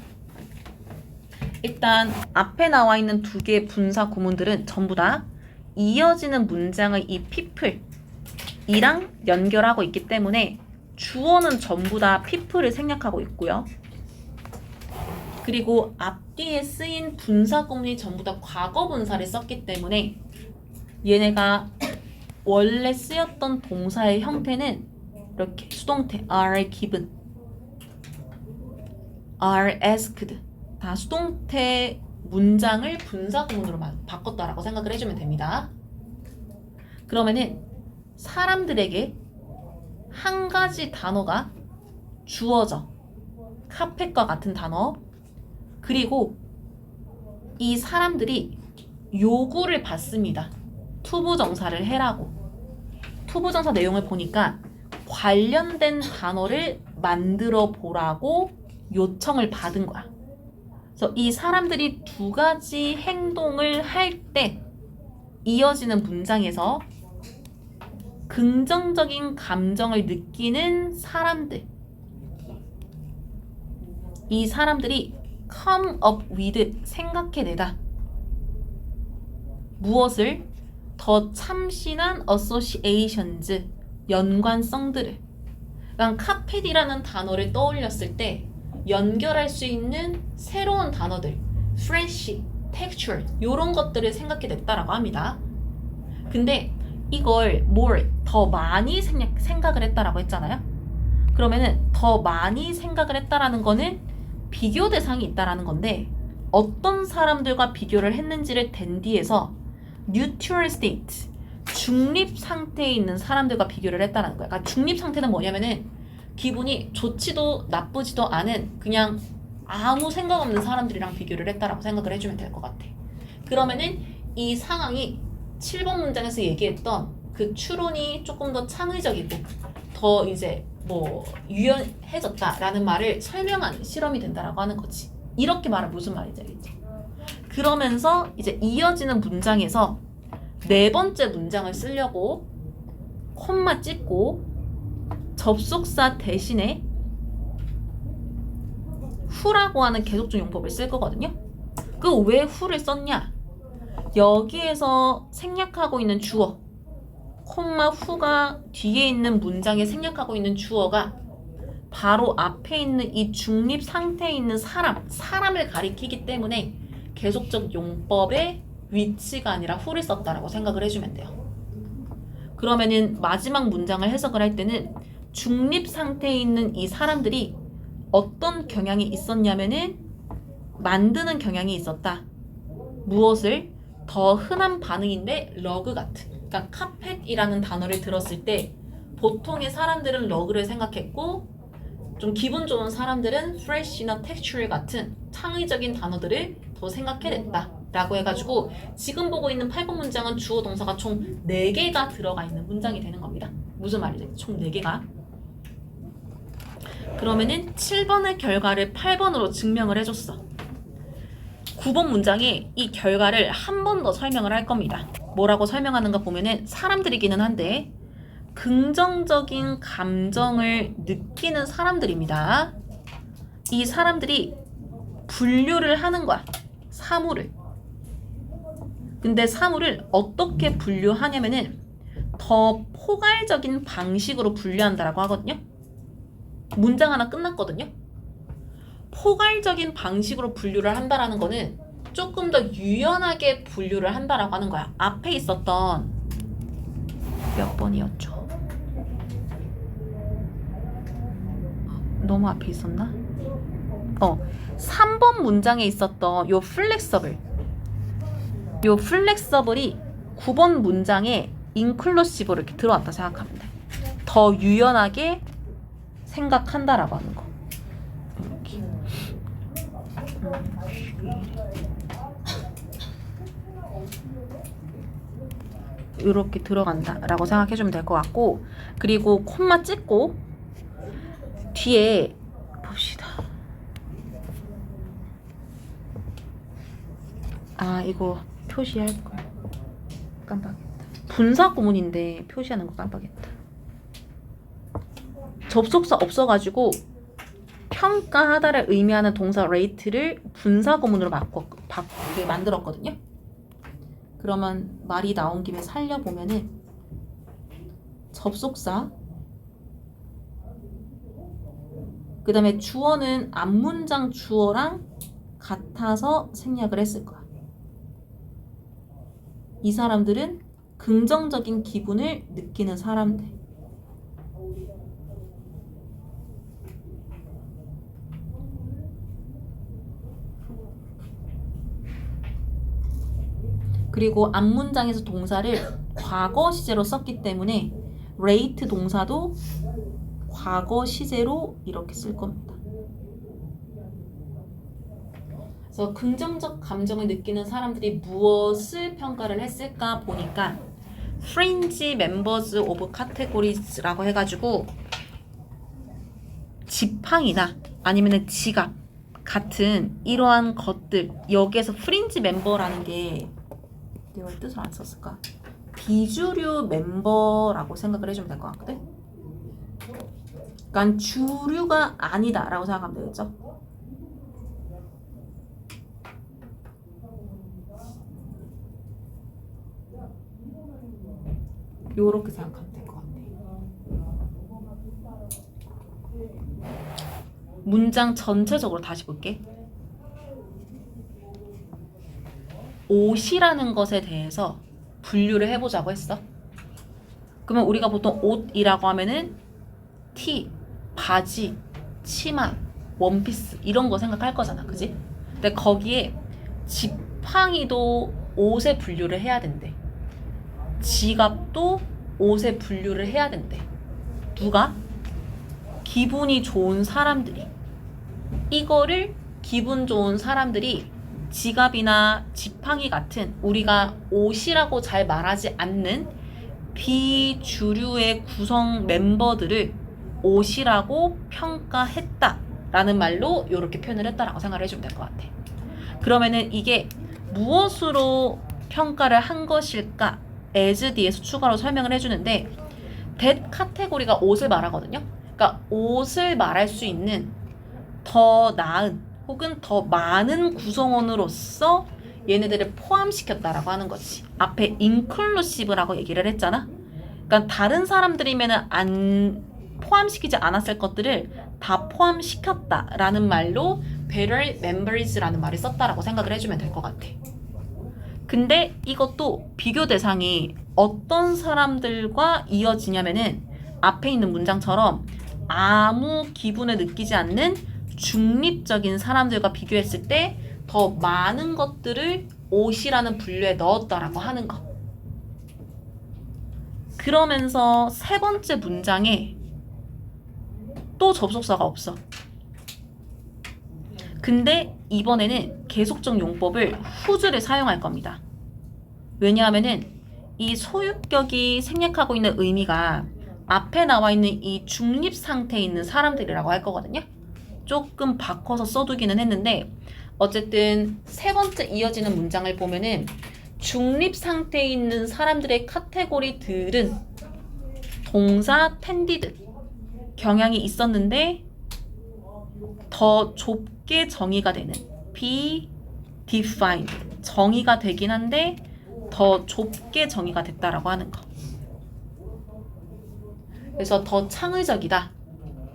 일단 앞에 나와 있는 두 개의 분사 구문들은 전부 다 이어지는 문장의 이 people이랑 연결하고 있기 때문에 주어는 전부 다 people을 생략하고 있고요. 그리고 앞뒤에 쓰인 분사 구문이 전부 다 과거 분사를 썼기 때문에 얘네가 원래 쓰였던 동사의 형태는 이렇게 수동태 are given, are asked. 다 수동태 문장을 분사구문으로 바꿨다라고 생각을 해주면 됩니다. 그러면은 사람들에게 한 가지 단어가 주어져. 카펫과 같은 단어. 그리고 이 사람들이 요구를 받습니다. 투부정사를 해라고. 투부정사 내용을 보니까 관련된 단어를 만들어 보라고 요청을 받은 거야. 그래서 이 사람들이 두 가지 행동을 할 때 이어지는 문장에서 긍정적인 감정을 느끼는 사람들, 이 사람들이 come up with, 생각해내다. 무엇을? 더 참신한 associations, 연관성들을. 그러니까 카펫이라는 단어를 떠올렸을 때 연결할 수 있는 새로운 단어들, fresh, texture, 이런 것들을 생각해냈다라고 합니다. 근데 이걸 more, 더 많이 생각을 했다라고 했잖아요. 그러면은 더 많이 생각을 했다라는 거는 비교 대상이 있다라는 건데 어떤 사람들과 비교를 했는지를 댄 뒤에서 neutral state, 중립 상태에 있는 사람들과 비교를 했다는 거야. 그러니까 중립 상태는 뭐냐면은 기분이 좋지도 나쁘지도 않은 그냥 아무 생각 없는 사람들이랑 비교를 했다라고 생각을 해주면 될 것 같아. 그러면은 이 상황이 7번 문장에서 얘기했던 그 추론이 조금 더 창의적이고 더 이제 뭐 유연해졌다라는 말을 설명하는 실험이 된다라고 하는 거지. 이렇게 말하면 무슨 말인지 알겠지? 그러면서 이제 이어지는 문장에서 네 번째 문장을 쓰려고 콤마 찍고 접속사 대신에 who라고 하는 계속적 용법을 쓸 거거든요. 그 왜 who를 썼냐? 여기에서 생략하고 있는 주어, 콤마 who가 뒤에 있는 문장에 생략하고 있는 주어가 바로 앞에 있는 이 중립 상태에 있는 사람을 가리키기 때문에 계속적 용법의 위치가 아니라 who를 썼다라고 생각을 해주면 돼요. 그러면은 마지막 문장을 해석을 할 때는 중립 상태에 있는 이 사람들이 어떤 경향이 있었냐면은 만드는 경향이 있었다. 무엇을? 더 흔한 반응인데 러그 같은. 그러니까 카펫이라는 단어를 들었을 때 보통의 사람들은 러그를 생각했고 좀 기분 좋은 사람들은 fresh나 texture 같은 창의적인 단어들을 더 생각해냈다 라고 해가지고 지금 보고 있는 8번 문장은 주어 동사가 총 4개가 들어가 있는 문장이 되는 겁니다. 무슨 말이죠? 총 4개가. 그러면은 7번의 결과를 8번으로 증명을 해줬어. 9번 문장에 이 결과를 한 번 더 설명을 할 겁니다. 뭐라고 설명하는가 보면은 사람들이기는 한데 긍정적인 감정을 느끼는 사람들입니다. 이 사람들이 분류를 하는 거야. 사물을. 근데 사물을 어떻게 분류하냐면은 더 포괄적인 방식으로 분류한다라고 하거든요. 문장 하나 끝났거든요. 포괄적인 방식으로 분류를 한다라는 거는 조금 더 유연하게 분류를 한다라고 하는 거야. 앞에 있었던 몇 번이었죠? 너무 앞에 있었나? 3번 문장에 있었던 요 플렉서블이 9번 문장에 인클루시브로 이렇게 들어왔다 생각하면 돼. 더 유연하게 생각한다라고 하는 거. 이렇게 들어간다라고 생각해주면 될 것 같고, 그리고 콤마 찍고 뒤에 봅시다. 아, 이거 표시할 걸 깜빡했다. 분사 구문인데 표시하는 거 깜빡했다. 접속사 없어가지고 평가하다를 의미하는 동사 rate를 분사 구문으로 만들었거든요. 그러면 말이 나온 김에 살려보면은 접속사, 그 다음에 주어는 앞문장 주어랑 같아서 생략을 했을 거야. 이 사람들은 긍정적인 기분을 느끼는 사람들. 그리고 앞문장에서 동사를 과거 시제로 썼기 때문에 rate 동사도 과거 시제로 이렇게 쓸 겁니다. 그래서 긍정적 감정을 느끼는 사람들이 무엇을 평가를 했을까 보니까 fringe members of categories라고 해가지고 지팡이나 아니면 지갑 같은 이러한 것들, 여기에서 fringe member라는 게 내가 뜻을 안 썼을까? 비주류 멤버라고 생각을 해주면 될 것 같거든? 그러니까 주류가 아니다 라고 생각하면 되겠죠? 요렇게 생각하면 될 것 같아. 문장 전체적으로 다시 볼게. 옷이라는 것에 대해서 분류를 해보자고 했어. 그러면 우리가 보통 옷이라고 하면은 티, 바지, 치마, 원피스 이런 거 생각할 거잖아, 그지? 근데 거기에 지팡이도 옷에 분류를 해야 된대. 지갑도 옷에 분류를 해야 된대. 누가? 기분이 좋은 사람들이. 이거를 기분 좋은 사람들이 지갑이나 지팡이 같은 우리가 옷이라고 잘 말하지 않는 비주류의 구성 멤버들을 옷이라고 평가했다라는 말로 이렇게 표현을 했다라고 생각을 해주면 될 것 같아. 그러면은 이게 무엇으로 평가를 한 것일까? as 뒤에서 추가로 설명을 해주는데 that 카테고리가 옷을 말하거든요. 그러니까 옷을 말할 수 있는 더 나은 혹은 더 많은 구성원으로서 얘네들을 포함시켰다라고 하는 거지. 앞에 inclusive라고 얘기를 했잖아. 그러니까 다른 사람들이면 안 포함시키지 않았을 것들을 다 포함시켰다라는 말로 better members라는 말을 썼다라고 생각을 해주면 될 것 같아. 근데 이것도 비교 대상이 어떤 사람들과 이어지냐면은 앞에 있는 문장처럼 아무 기분을 느끼지 않는 중립적인 사람들과 비교했을 때 더 많은 것들을 옷이라는 분류에 넣었다라고 하는 거. 그러면서 세 번째 문장에 또 접속사가 없어. 근데 이번에는 계속적 용법을 whose를 사용할 겁니다. 왜냐하면은 이 소유격이 생략하고 있는 의미가 앞에 나와 있는 이 중립 상태에 있는 사람들이라고 할 거거든요. 조금 바꿔서 써두기는 했는데 어쨌든 세 번째 이어지는 문장을 보면은 중립 상태에 있는 사람들의 카테고리들은 동사 tended 경향이 있었는데 더 좁게 정의가 되는 be defined 정의가 되긴 한데 더 좁게 정의가 됐다라고 하는 거. 그래서 더 창의적이다,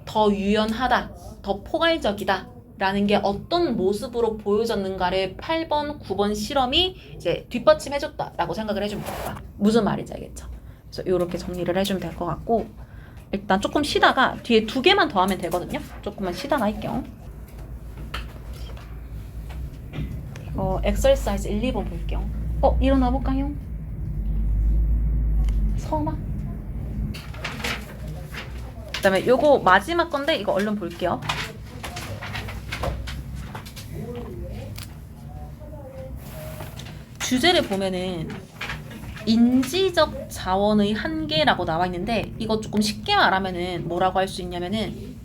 더 유연하다, 더 포괄적이다 라는 게 어떤 모습으로 보여졌는가를 8번, 9번 실험이 이제 뒷받침해줬다라고 생각을 해주면 될 거야. 무슨 말인지 알겠죠? 그래서 이렇게 정리를 해주면 될 것 같고 일단 조금 쉬다가 뒤에 2개만 더 하면 되거든요. 조금만 쉬다가 할게요. 엑서사이즈 1, 2번 볼게요. 일어나 볼까요? 서마. 그 다음에 요거 마지막 건데 이거 얼른 볼게요. 주제를 보면은 인지적 자원의 한계라고 나와 있는데 이거 조금 쉽게 말하면은 뭐라고 할 수 있냐면은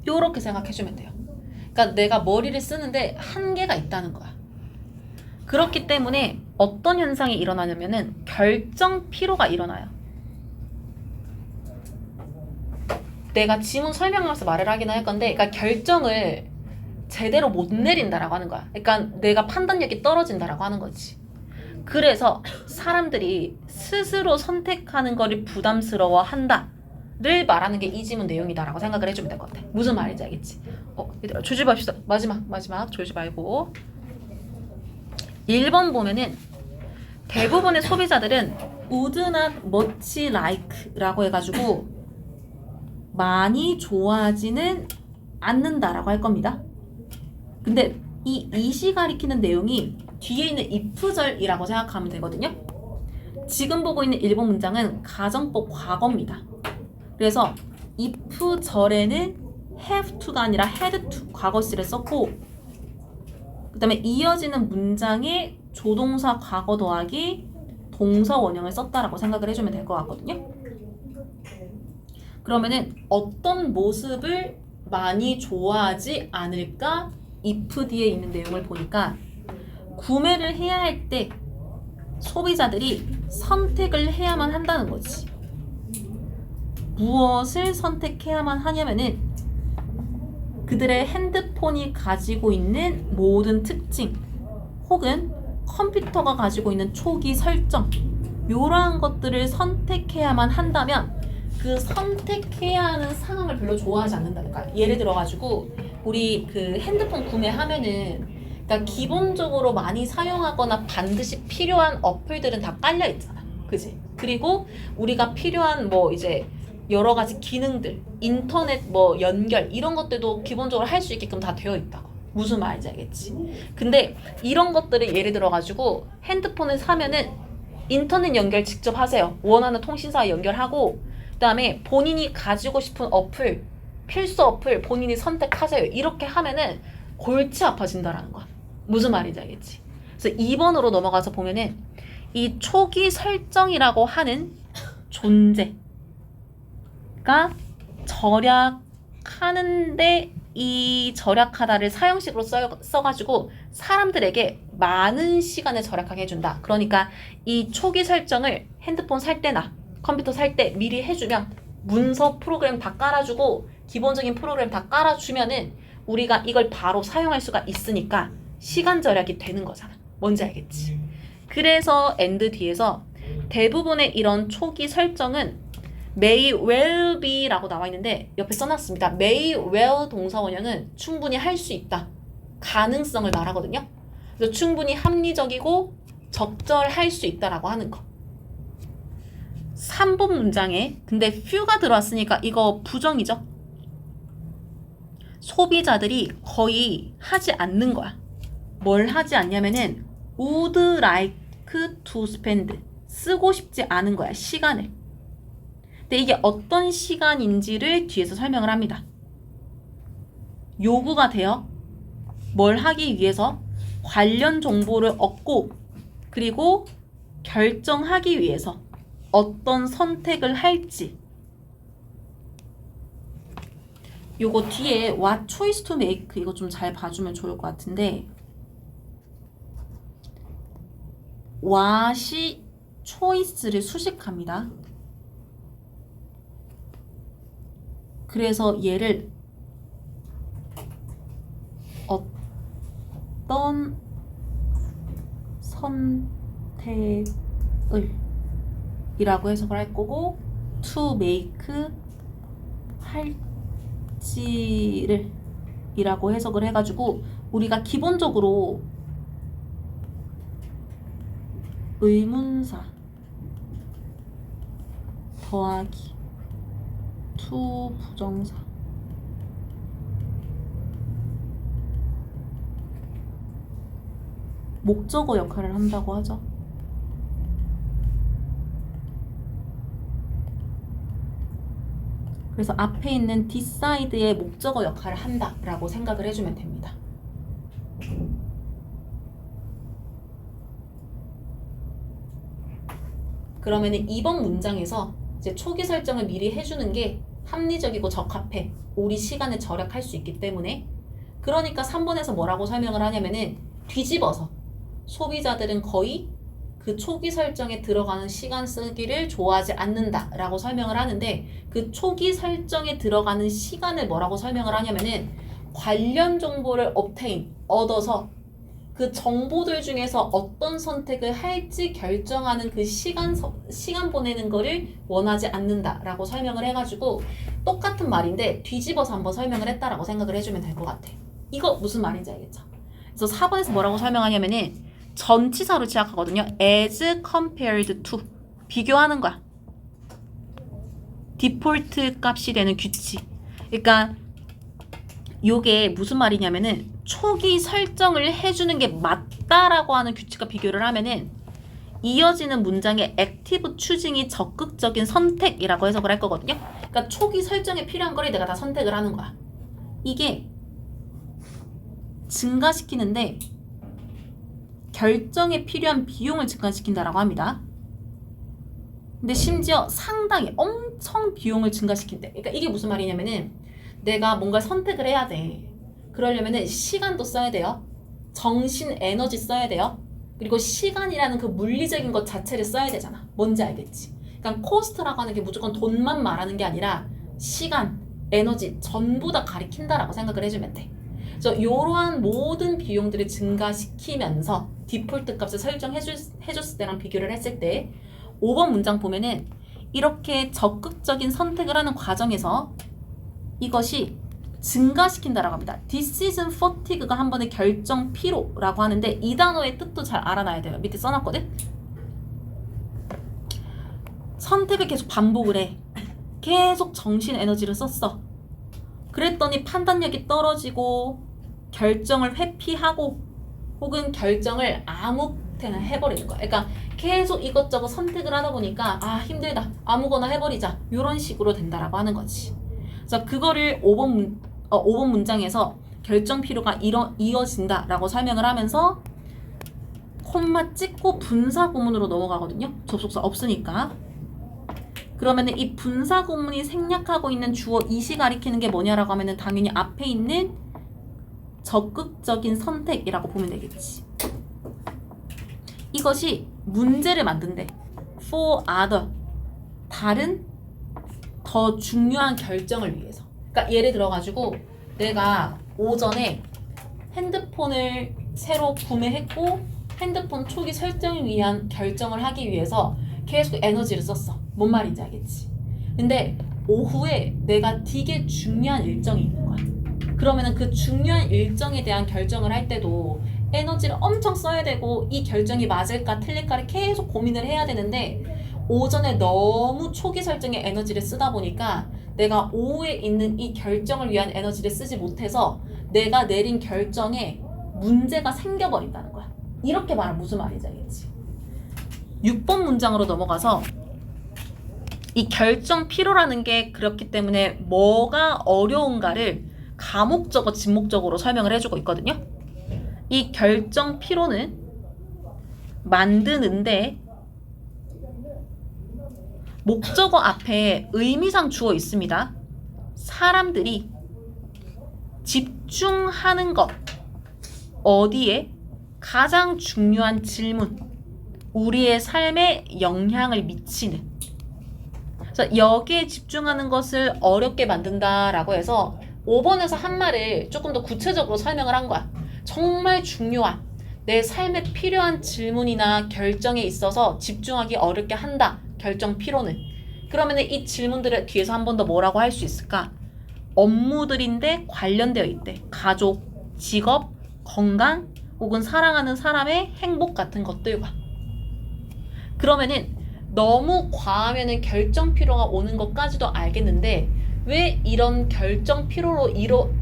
요렇게 생각해주면 돼요. 그러니까 내가 머리를 쓰는데 한계가 있다는 거야. 그렇기 때문에 어떤 현상이 일어나냐면은 결정 피로가 일어나요. 내가 지문 설명하면서 말을 하긴 할 건데 그러니까 결정을 제대로 못 내린다라고 하는 거야. 그러니까 내가 판단력이 떨어진다라고 하는 거지. 그래서 사람들이 스스로 선택하는 거를 부담스러워 한다를 말하는 게 이 지문 내용이다라고 생각을 해주면 될 것 같아. 무슨 말인지 알겠지? 얘들아 졸지 맙시다. 마지막 졸지 말고 1번 보면은 대부분의 소비자들은 would not much like라고 해가지고 많이 좋아하지는 않는다라고 할 겁니다. 근데 이 it이 가리키는 내용이 뒤에 있는 if절이라고 생각하면 되거든요. 지금 보고 있는 1번 문장은 가정법 과거입니다. 그래서 if절에는 have to가 아니라 had to 과거시를 썼고, 그 다음에 이어지는 문장에 조동사 과거 더하기 동사 원형을 썼다라고 생각을 해주면 될 것 같거든요. 그러면은 어떤 모습을 많이 좋아하지 않을까? if 뒤에 있는 내용을 보니까 구매를 해야 할 때 소비자들이 선택을 해야만 한다는 거지. 무엇을 선택해야만 하냐면은 그들의 핸드폰이 가지고 있는 모든 특징 혹은 컴퓨터가 가지고 있는 초기 설정, 이러한 것들을 선택해야만 한다면 그 선택해야 하는 상황을 별로 좋아하지 않는다니까. 예를 들어가지고 우리 그 핸드폰 구매하면은 그러니까 기본적으로 많이 사용하거나 반드시 필요한 어플들은 다 깔려 있잖아, 그지? 그리고 우리가 필요한 뭐 이제 여러 가지 기능들, 인터넷 뭐 연결 이런 것들도 기본적으로 할 수 있게끔 다 되어 있다고. 무슨 말인지 알겠지? 근데 이런 것들을 예를 들어가지고 핸드폰을 사면은 인터넷 연결 직접 하세요. 원하는 통신사와 연결하고, 그 다음에 본인이 가지고 싶은 어플, 필수 어플 본인이 선택하세요. 이렇게 하면은 골치 아파진다라는 거야. 무슨 말인지 알겠지? 그래서 2번으로 넘어가서 보면은 이 초기 설정이라고 하는 존재가 절약하는데 이 절약하다를 사형식으로 써가지고 사람들에게 많은 시간을 절약하게 해준다. 그러니까 이 초기 설정을 핸드폰 살 때나 컴퓨터 살 때 미리 해주면 문서 프로그램 다 깔아주고 기본적인 프로그램 다 깔아주면은 우리가 이걸 바로 사용할 수가 있으니까 시간 절약이 되는 거잖아. 뭔지 알겠지? 그래서 and 뒤에서 대부분의 이런 초기 설정은 may well be 라고 나와 있는데 옆에 써놨습니다. may well 동사 원형은 충분히 할 수 있다. 가능성을 말하거든요. 그래서 충분히 합리적이고 적절할 수 있다라고 하는 거. 3번 문장에 근데 few가 들어왔으니까 이거 부정이죠. 소비자들이 거의 하지 않는 거야. 뭘 하지 않냐면은 would like to spend 쓰고 싶지 않은 거야. 시간을. 근데 이게 어떤 시간인지를 뒤에서 설명을 합니다. 요구가 돼요. 뭘 하기 위해서 관련 정보를 얻고 그리고 결정하기 위해서 어떤 선택을 할지. 요거 뒤에 what choice to make 이거 좀 잘 봐주면 좋을 것 같은데 what이 choice를 수식합니다. 그래서 얘를 어떤 선택을 이라고 해석을 할 거고 to make 할지를 이라고 해석을 해가지고 우리가 기본적으로 의문사 더하기 to 부정사 목적어 역할을 한다고 하죠. 그래서 앞에 있는 decide의 목적어 역할을 한다라고 생각을 해주면 됩니다. 그러면은 2번 문장에서 이제 초기 설정을 미리 해주는 게 합리적이고 적합해. 우리 시간을 절약할 수 있기 때문에. 그러니까 3번에서 뭐라고 설명을 하냐면은 뒤집어서 소비자들은 거의 그 초기 설정에 들어가는 시간 쓰기를 좋아하지 않는다라고 설명을 하는데 그 초기 설정에 들어가는 시간을 뭐라고 설명을 하냐면은 관련 정보를 얻어서 그 정보들 중에서 어떤 선택을 할지 결정하는 그 시간 보내는 거를 원하지 않는다라고 설명을 해가지고 똑같은 말인데 뒤집어서 한번 설명을 했다라고 생각을 해주면 될 것 같아. 이거 무슨 말인지 알겠죠? 그래서 4번에서 뭐라고 설명하냐면은 전치사로 시작하거든요. as compared to 비교하는 거야. 디폴트 값이 되는 규칙. 그러니까 요게 무슨 말이냐면은 초기 설정을 해주는 게 맞다라고 하는 규칙과 비교를 하면은 이어지는 문장의 액티브 추징이 적극적인 선택이라고 해석을 할 거거든요. 그러니까 초기 설정에 필요한 거를 내가 다 선택을 하는 거야. 이게 증가시키는데 결정에 필요한 비용을 증가시킨다라고 합니다. 근데 심지어 상당히 엄청 비용을 증가시킨대. 그러니까 이게 무슨 말이냐면은 내가 뭔가 선택을 해야 돼. 그러려면은 시간도 써야 돼요. 정신 에너지 써야 돼요. 그리고 시간이라는 그 물리적인 것 자체를 써야 되잖아. 뭔지 알겠지? 그러니까 코스트라고 하는 게 무조건 돈만 말하는 게 아니라 시간, 에너지 전부 다 가리킨다라고 생각을 해주면 돼. 그래서 이러한 모든 비용들을 증가시키면서 디폴트 값을 설정해줬을 때랑 비교를 했을 때 5번 문장 보면은 이렇게 적극적인 선택을 하는 과정에서 이것이 증가시킨다라고 합니다. Decision fatigue가 한 번의 결정 피로라고 하는데 이 단어의 뜻도 잘 알아놔야 돼요. 밑에 써놨거든. 선택을 계속 반복을 해. 계속 정신 에너지를 썼어. 그랬더니 판단력이 떨어지고 결정을 회피하고 혹은 결정을 아무 때나 해버리는 거야. 그러니까 계속 이것저것 선택을 하다 보니까 아 힘들다 아무거나 해버리자 이런 식으로 된다라고 하는 거지. 그래서 그거를 5번 문장에서 결정 피로가 이어진다라고 설명을 하면서 콤마 찍고 분사 구문으로 넘어가거든요. 접속사 없으니까. 그러면 이 분사 구문이 생략하고 있는 주어 이시 가리키는 게 뭐냐라고 하면은 당연히 앞에 있는 적극적인 선택이라고 보면 되겠지. 이것이 문제를 만든대. For other. 다른 더 중요한 결정을 위해서. 그러니까 예를 들어가지고 내가 오전에 핸드폰을 새로 구매했고 핸드폰 초기 설정을 위한 결정을 하기 위해서 계속 에너지를 썼어. 뭔 말인지 알겠지? 근데 오후에 내가 되게 중요한 일정이 있는 거야. 그러면은 그 중요한 일정에 대한 결정을 할 때도 에너지를 엄청 써야 되고 이 결정이 맞을까 틀릴까를 계속 고민을 해야 되는데 오전에 너무 초기 설정에 에너지를 쓰다 보니까 내가 오후에 있는 이 결정을 위한 에너지를 쓰지 못해서 내가 내린 결정에 문제가 생겨버린다는 거야. 이렇게 말하면 무슨 말인지 알겠지? 6번 문장으로 넘어가서 이 결정 피로라는 게 그렇기 때문에 뭐가 어려운가를 가목적어, 진목적으로 설명을 해주고 있거든요. 이 결정 피로는 만드는데 목적어 앞에 의미상 주어 있습니다. 사람들이 집중하는 것, 어디에? 가장 중요한 질문, 우리의 삶에 영향을 미치는. 그래서 여기에 집중하는 것을 어렵게 만든다라고 해서 5번에서 한 말을 조금 더 구체적으로 설명을 한 거야. 정말 중요한 내 삶에 필요한 질문이나 결정에 있어서 집중하기 어렵게 한다. 결정 피로는. 그러면 이 질문들을 뒤에서 한 번 더 뭐라고 할 수 있을까? 업무들인데 관련되어 있대. 가족, 직업, 건강, 혹은 사랑하는 사람의 행복 같은 것들과. 그러면은 너무 과하면은 결정 피로가 오는 것까지도 알겠는데 왜 이런 결정 피로로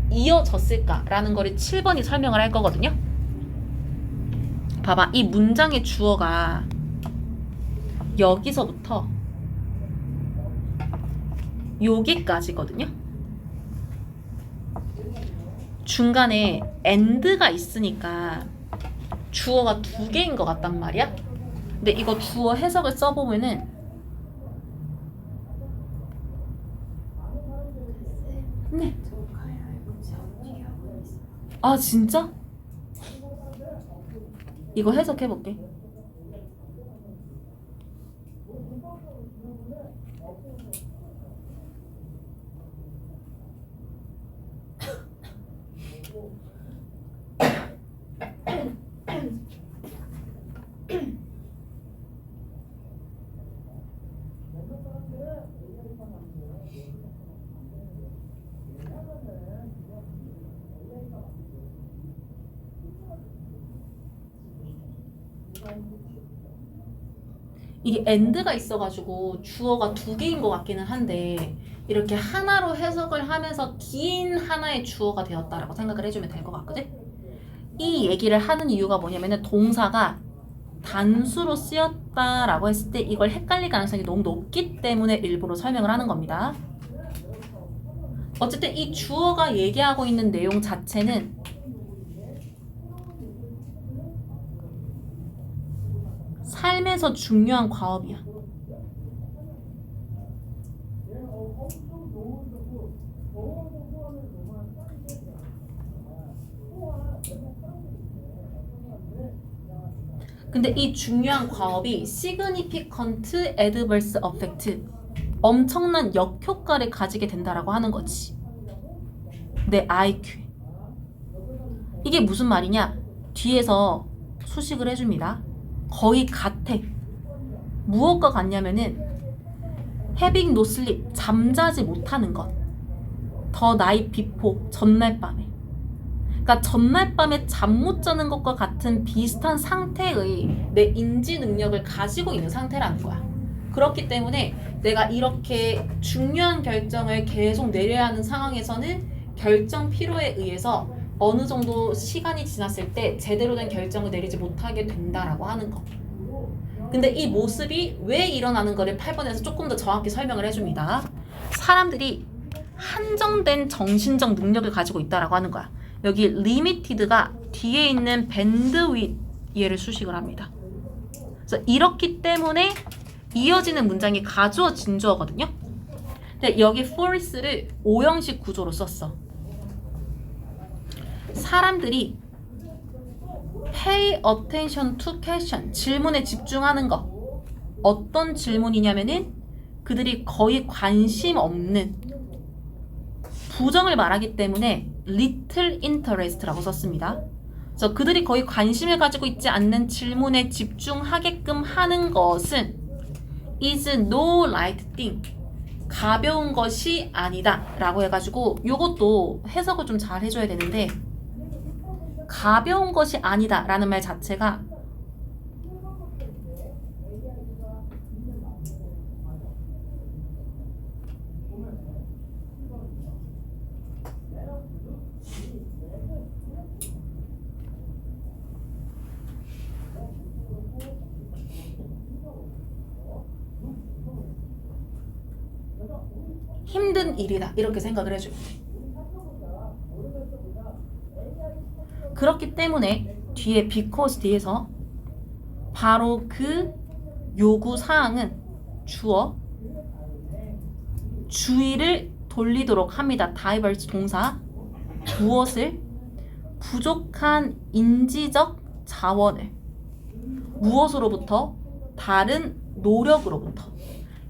이어졌을까라는 거를 7번이 설명을 할 거거든요. 봐봐. 이 문장의 주어가 여기서부터 여기까지거든요. 중간에 and가 있으니까 주어가 2개인 것 같단 말이야. 근데 이거 주어 해석을 써보면은 네. 아 진짜? 이거 해석해볼게. 이게 and가 있어가지고 주어가 두 개인 것 같기는 한데 이렇게 하나로 해석을 하면서 긴 하나의 주어가 되었다라고 생각을 해주면 될 것 같거든? 이 얘기를 하는 이유가 뭐냐면은 동사가 단수로 쓰였다라고 했을 때 이걸 헷갈릴 가능성이 너무 높기 때문에 일부러 설명을 하는 겁니다. 어쨌든 이 주어가 얘기하고 있는 내용 자체는 삶에서 중요한 과업이야. 근데 이 중요한 과업이 significant adverse effect, 엄청난 역효과를 가지게 된다라고 하는 거지. 내 IQ. 이게 무슨 말이냐? 뒤에서 수식을 해줍니다. 거의 같아. 무엇과 같냐면은 having no sleep, 잠자지 못하는 것. The night before, 전날 밤에. 그러니까 전날 밤에 잠 못 자는 것과 같은 비슷한 상태의 내 인지 능력을 가지고 있는 상태라는 거야. 그렇기 때문에 내가 이렇게 중요한 결정을 계속 내려야 하는 상황에서는 결정 피로에 의해서 어느 정도 시간이 지났을 때 제대로 된 결정을 내리지 못하게 된다라고 하는 거. 근데 이 모습이 왜 일어나는 거를 8번에서 조금 더 정확히 설명을 해줍니다. 사람들이 한정된 정신적 능력을 가지고 있다라고 하는 거야. 여기 limited가 뒤에 있는 bandwidth 얘를 수식을 합니다. 그래서 이렇기 때문에 이어지는 문장이 가주어 진주어거든요. 근데 여기 force를 5형식 구조로 썼어. 사람들이 pay attention to question, 질문에 집중하는 거. 어떤 질문이냐면은 그들이 거의 관심 없는, 부정을 말하기 때문에 little interest라고 썼습니다. 그래서 그들이 거의 관심을 가지고 있지 않는 질문에 집중하게끔 하는 것은 is no light thing, 가벼운 것이 아니다 라고 해가지고 요것도 해석을 좀 잘 해줘야 되는데, 가벼운 것이 아니다 라는 말 자체가 힘든 일이다 이렇게 생각을 해주면 돼. 그렇기 때문에 뒤에 because 뒤에서 바로 그 요구사항은 주어, 주의를 돌리도록 합니다. divert 동사. 무엇을? 부족한 인지적 자원을. 무엇으로부터? 다른 노력으로부터.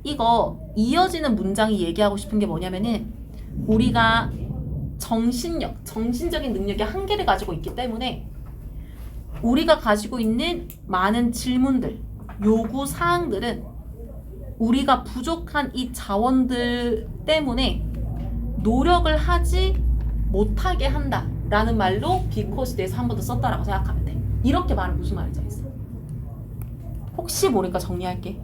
이거 이어지는 문장이 얘기하고 싶은 게 뭐냐면은 우리가 정신력, 정신적인 능력의 한계를 가지고 있기 때문에 우리가 가지고 있는 많은 질문들, 요구 사항들은 우리가 부족한 이 자원들 때문에 노력을 하지 못하게 한다 라는 말로 because 대해서 한 번 더 썼다라고 생각하면 돼. 이렇게 말은 무슨 말인지 알겠어? 혹시 모르니까 정리할게.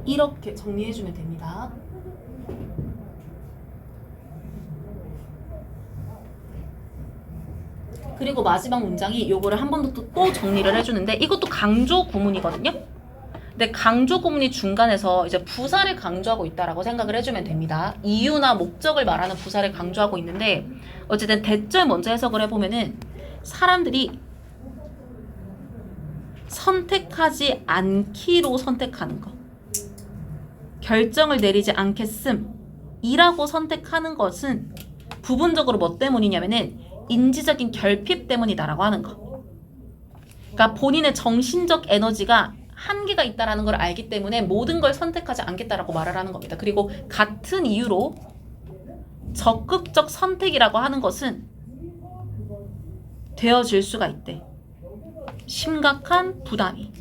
이렇게 정리해주면 됩니다. 그리고 마지막 문장이 요거를 한 번 더 또 정리를 해주는데 이것도 강조 구문이거든요. 근데 강조 구문이 중간에서 이제 부사를 강조하고 있다라고 생각을 해주면 됩니다. 이유나 목적을 말하는 부사를 강조하고 있는데 어쨌든 대절 먼저 해석을 해보면은 사람들이 선택하지 않기로 선택하는 거, 결정을 내리지 않겠음 이라고 선택하는 것은 부분적으로 뭐 때문이냐면은 인지적인 결핍 때문이다라고 하는 거. 그러니까 본인의 정신적 에너지가 한계가 있다라는 걸 알기 때문에 모든 걸 선택하지 않겠다라고 말을 하는 겁니다. 그리고 같은 이유로 적극적 선택이라고 하는 것은 되어질 수가 있대. 심각한 부담이.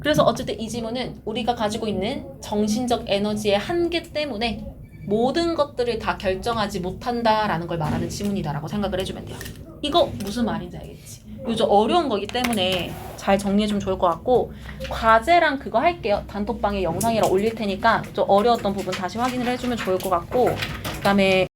그래서 어쨌든 이 지문은 우리가 가지고 있는 정신적 에너지의 한계 때문에 모든 것들을 다 결정하지 못한다라는 걸 말하는 지문이다라고 생각을 해주면 돼요. 이거 무슨 말인지 알겠지? 이거 좀 어려운 거기 때문에 잘 정리해주면 좋을 것 같고 과제랑 그거 할게요. 단톡방에 영상이랑 올릴 테니까 좀 어려웠던 부분 다시 확인을 해주면 좋을 것 같고 그 다음에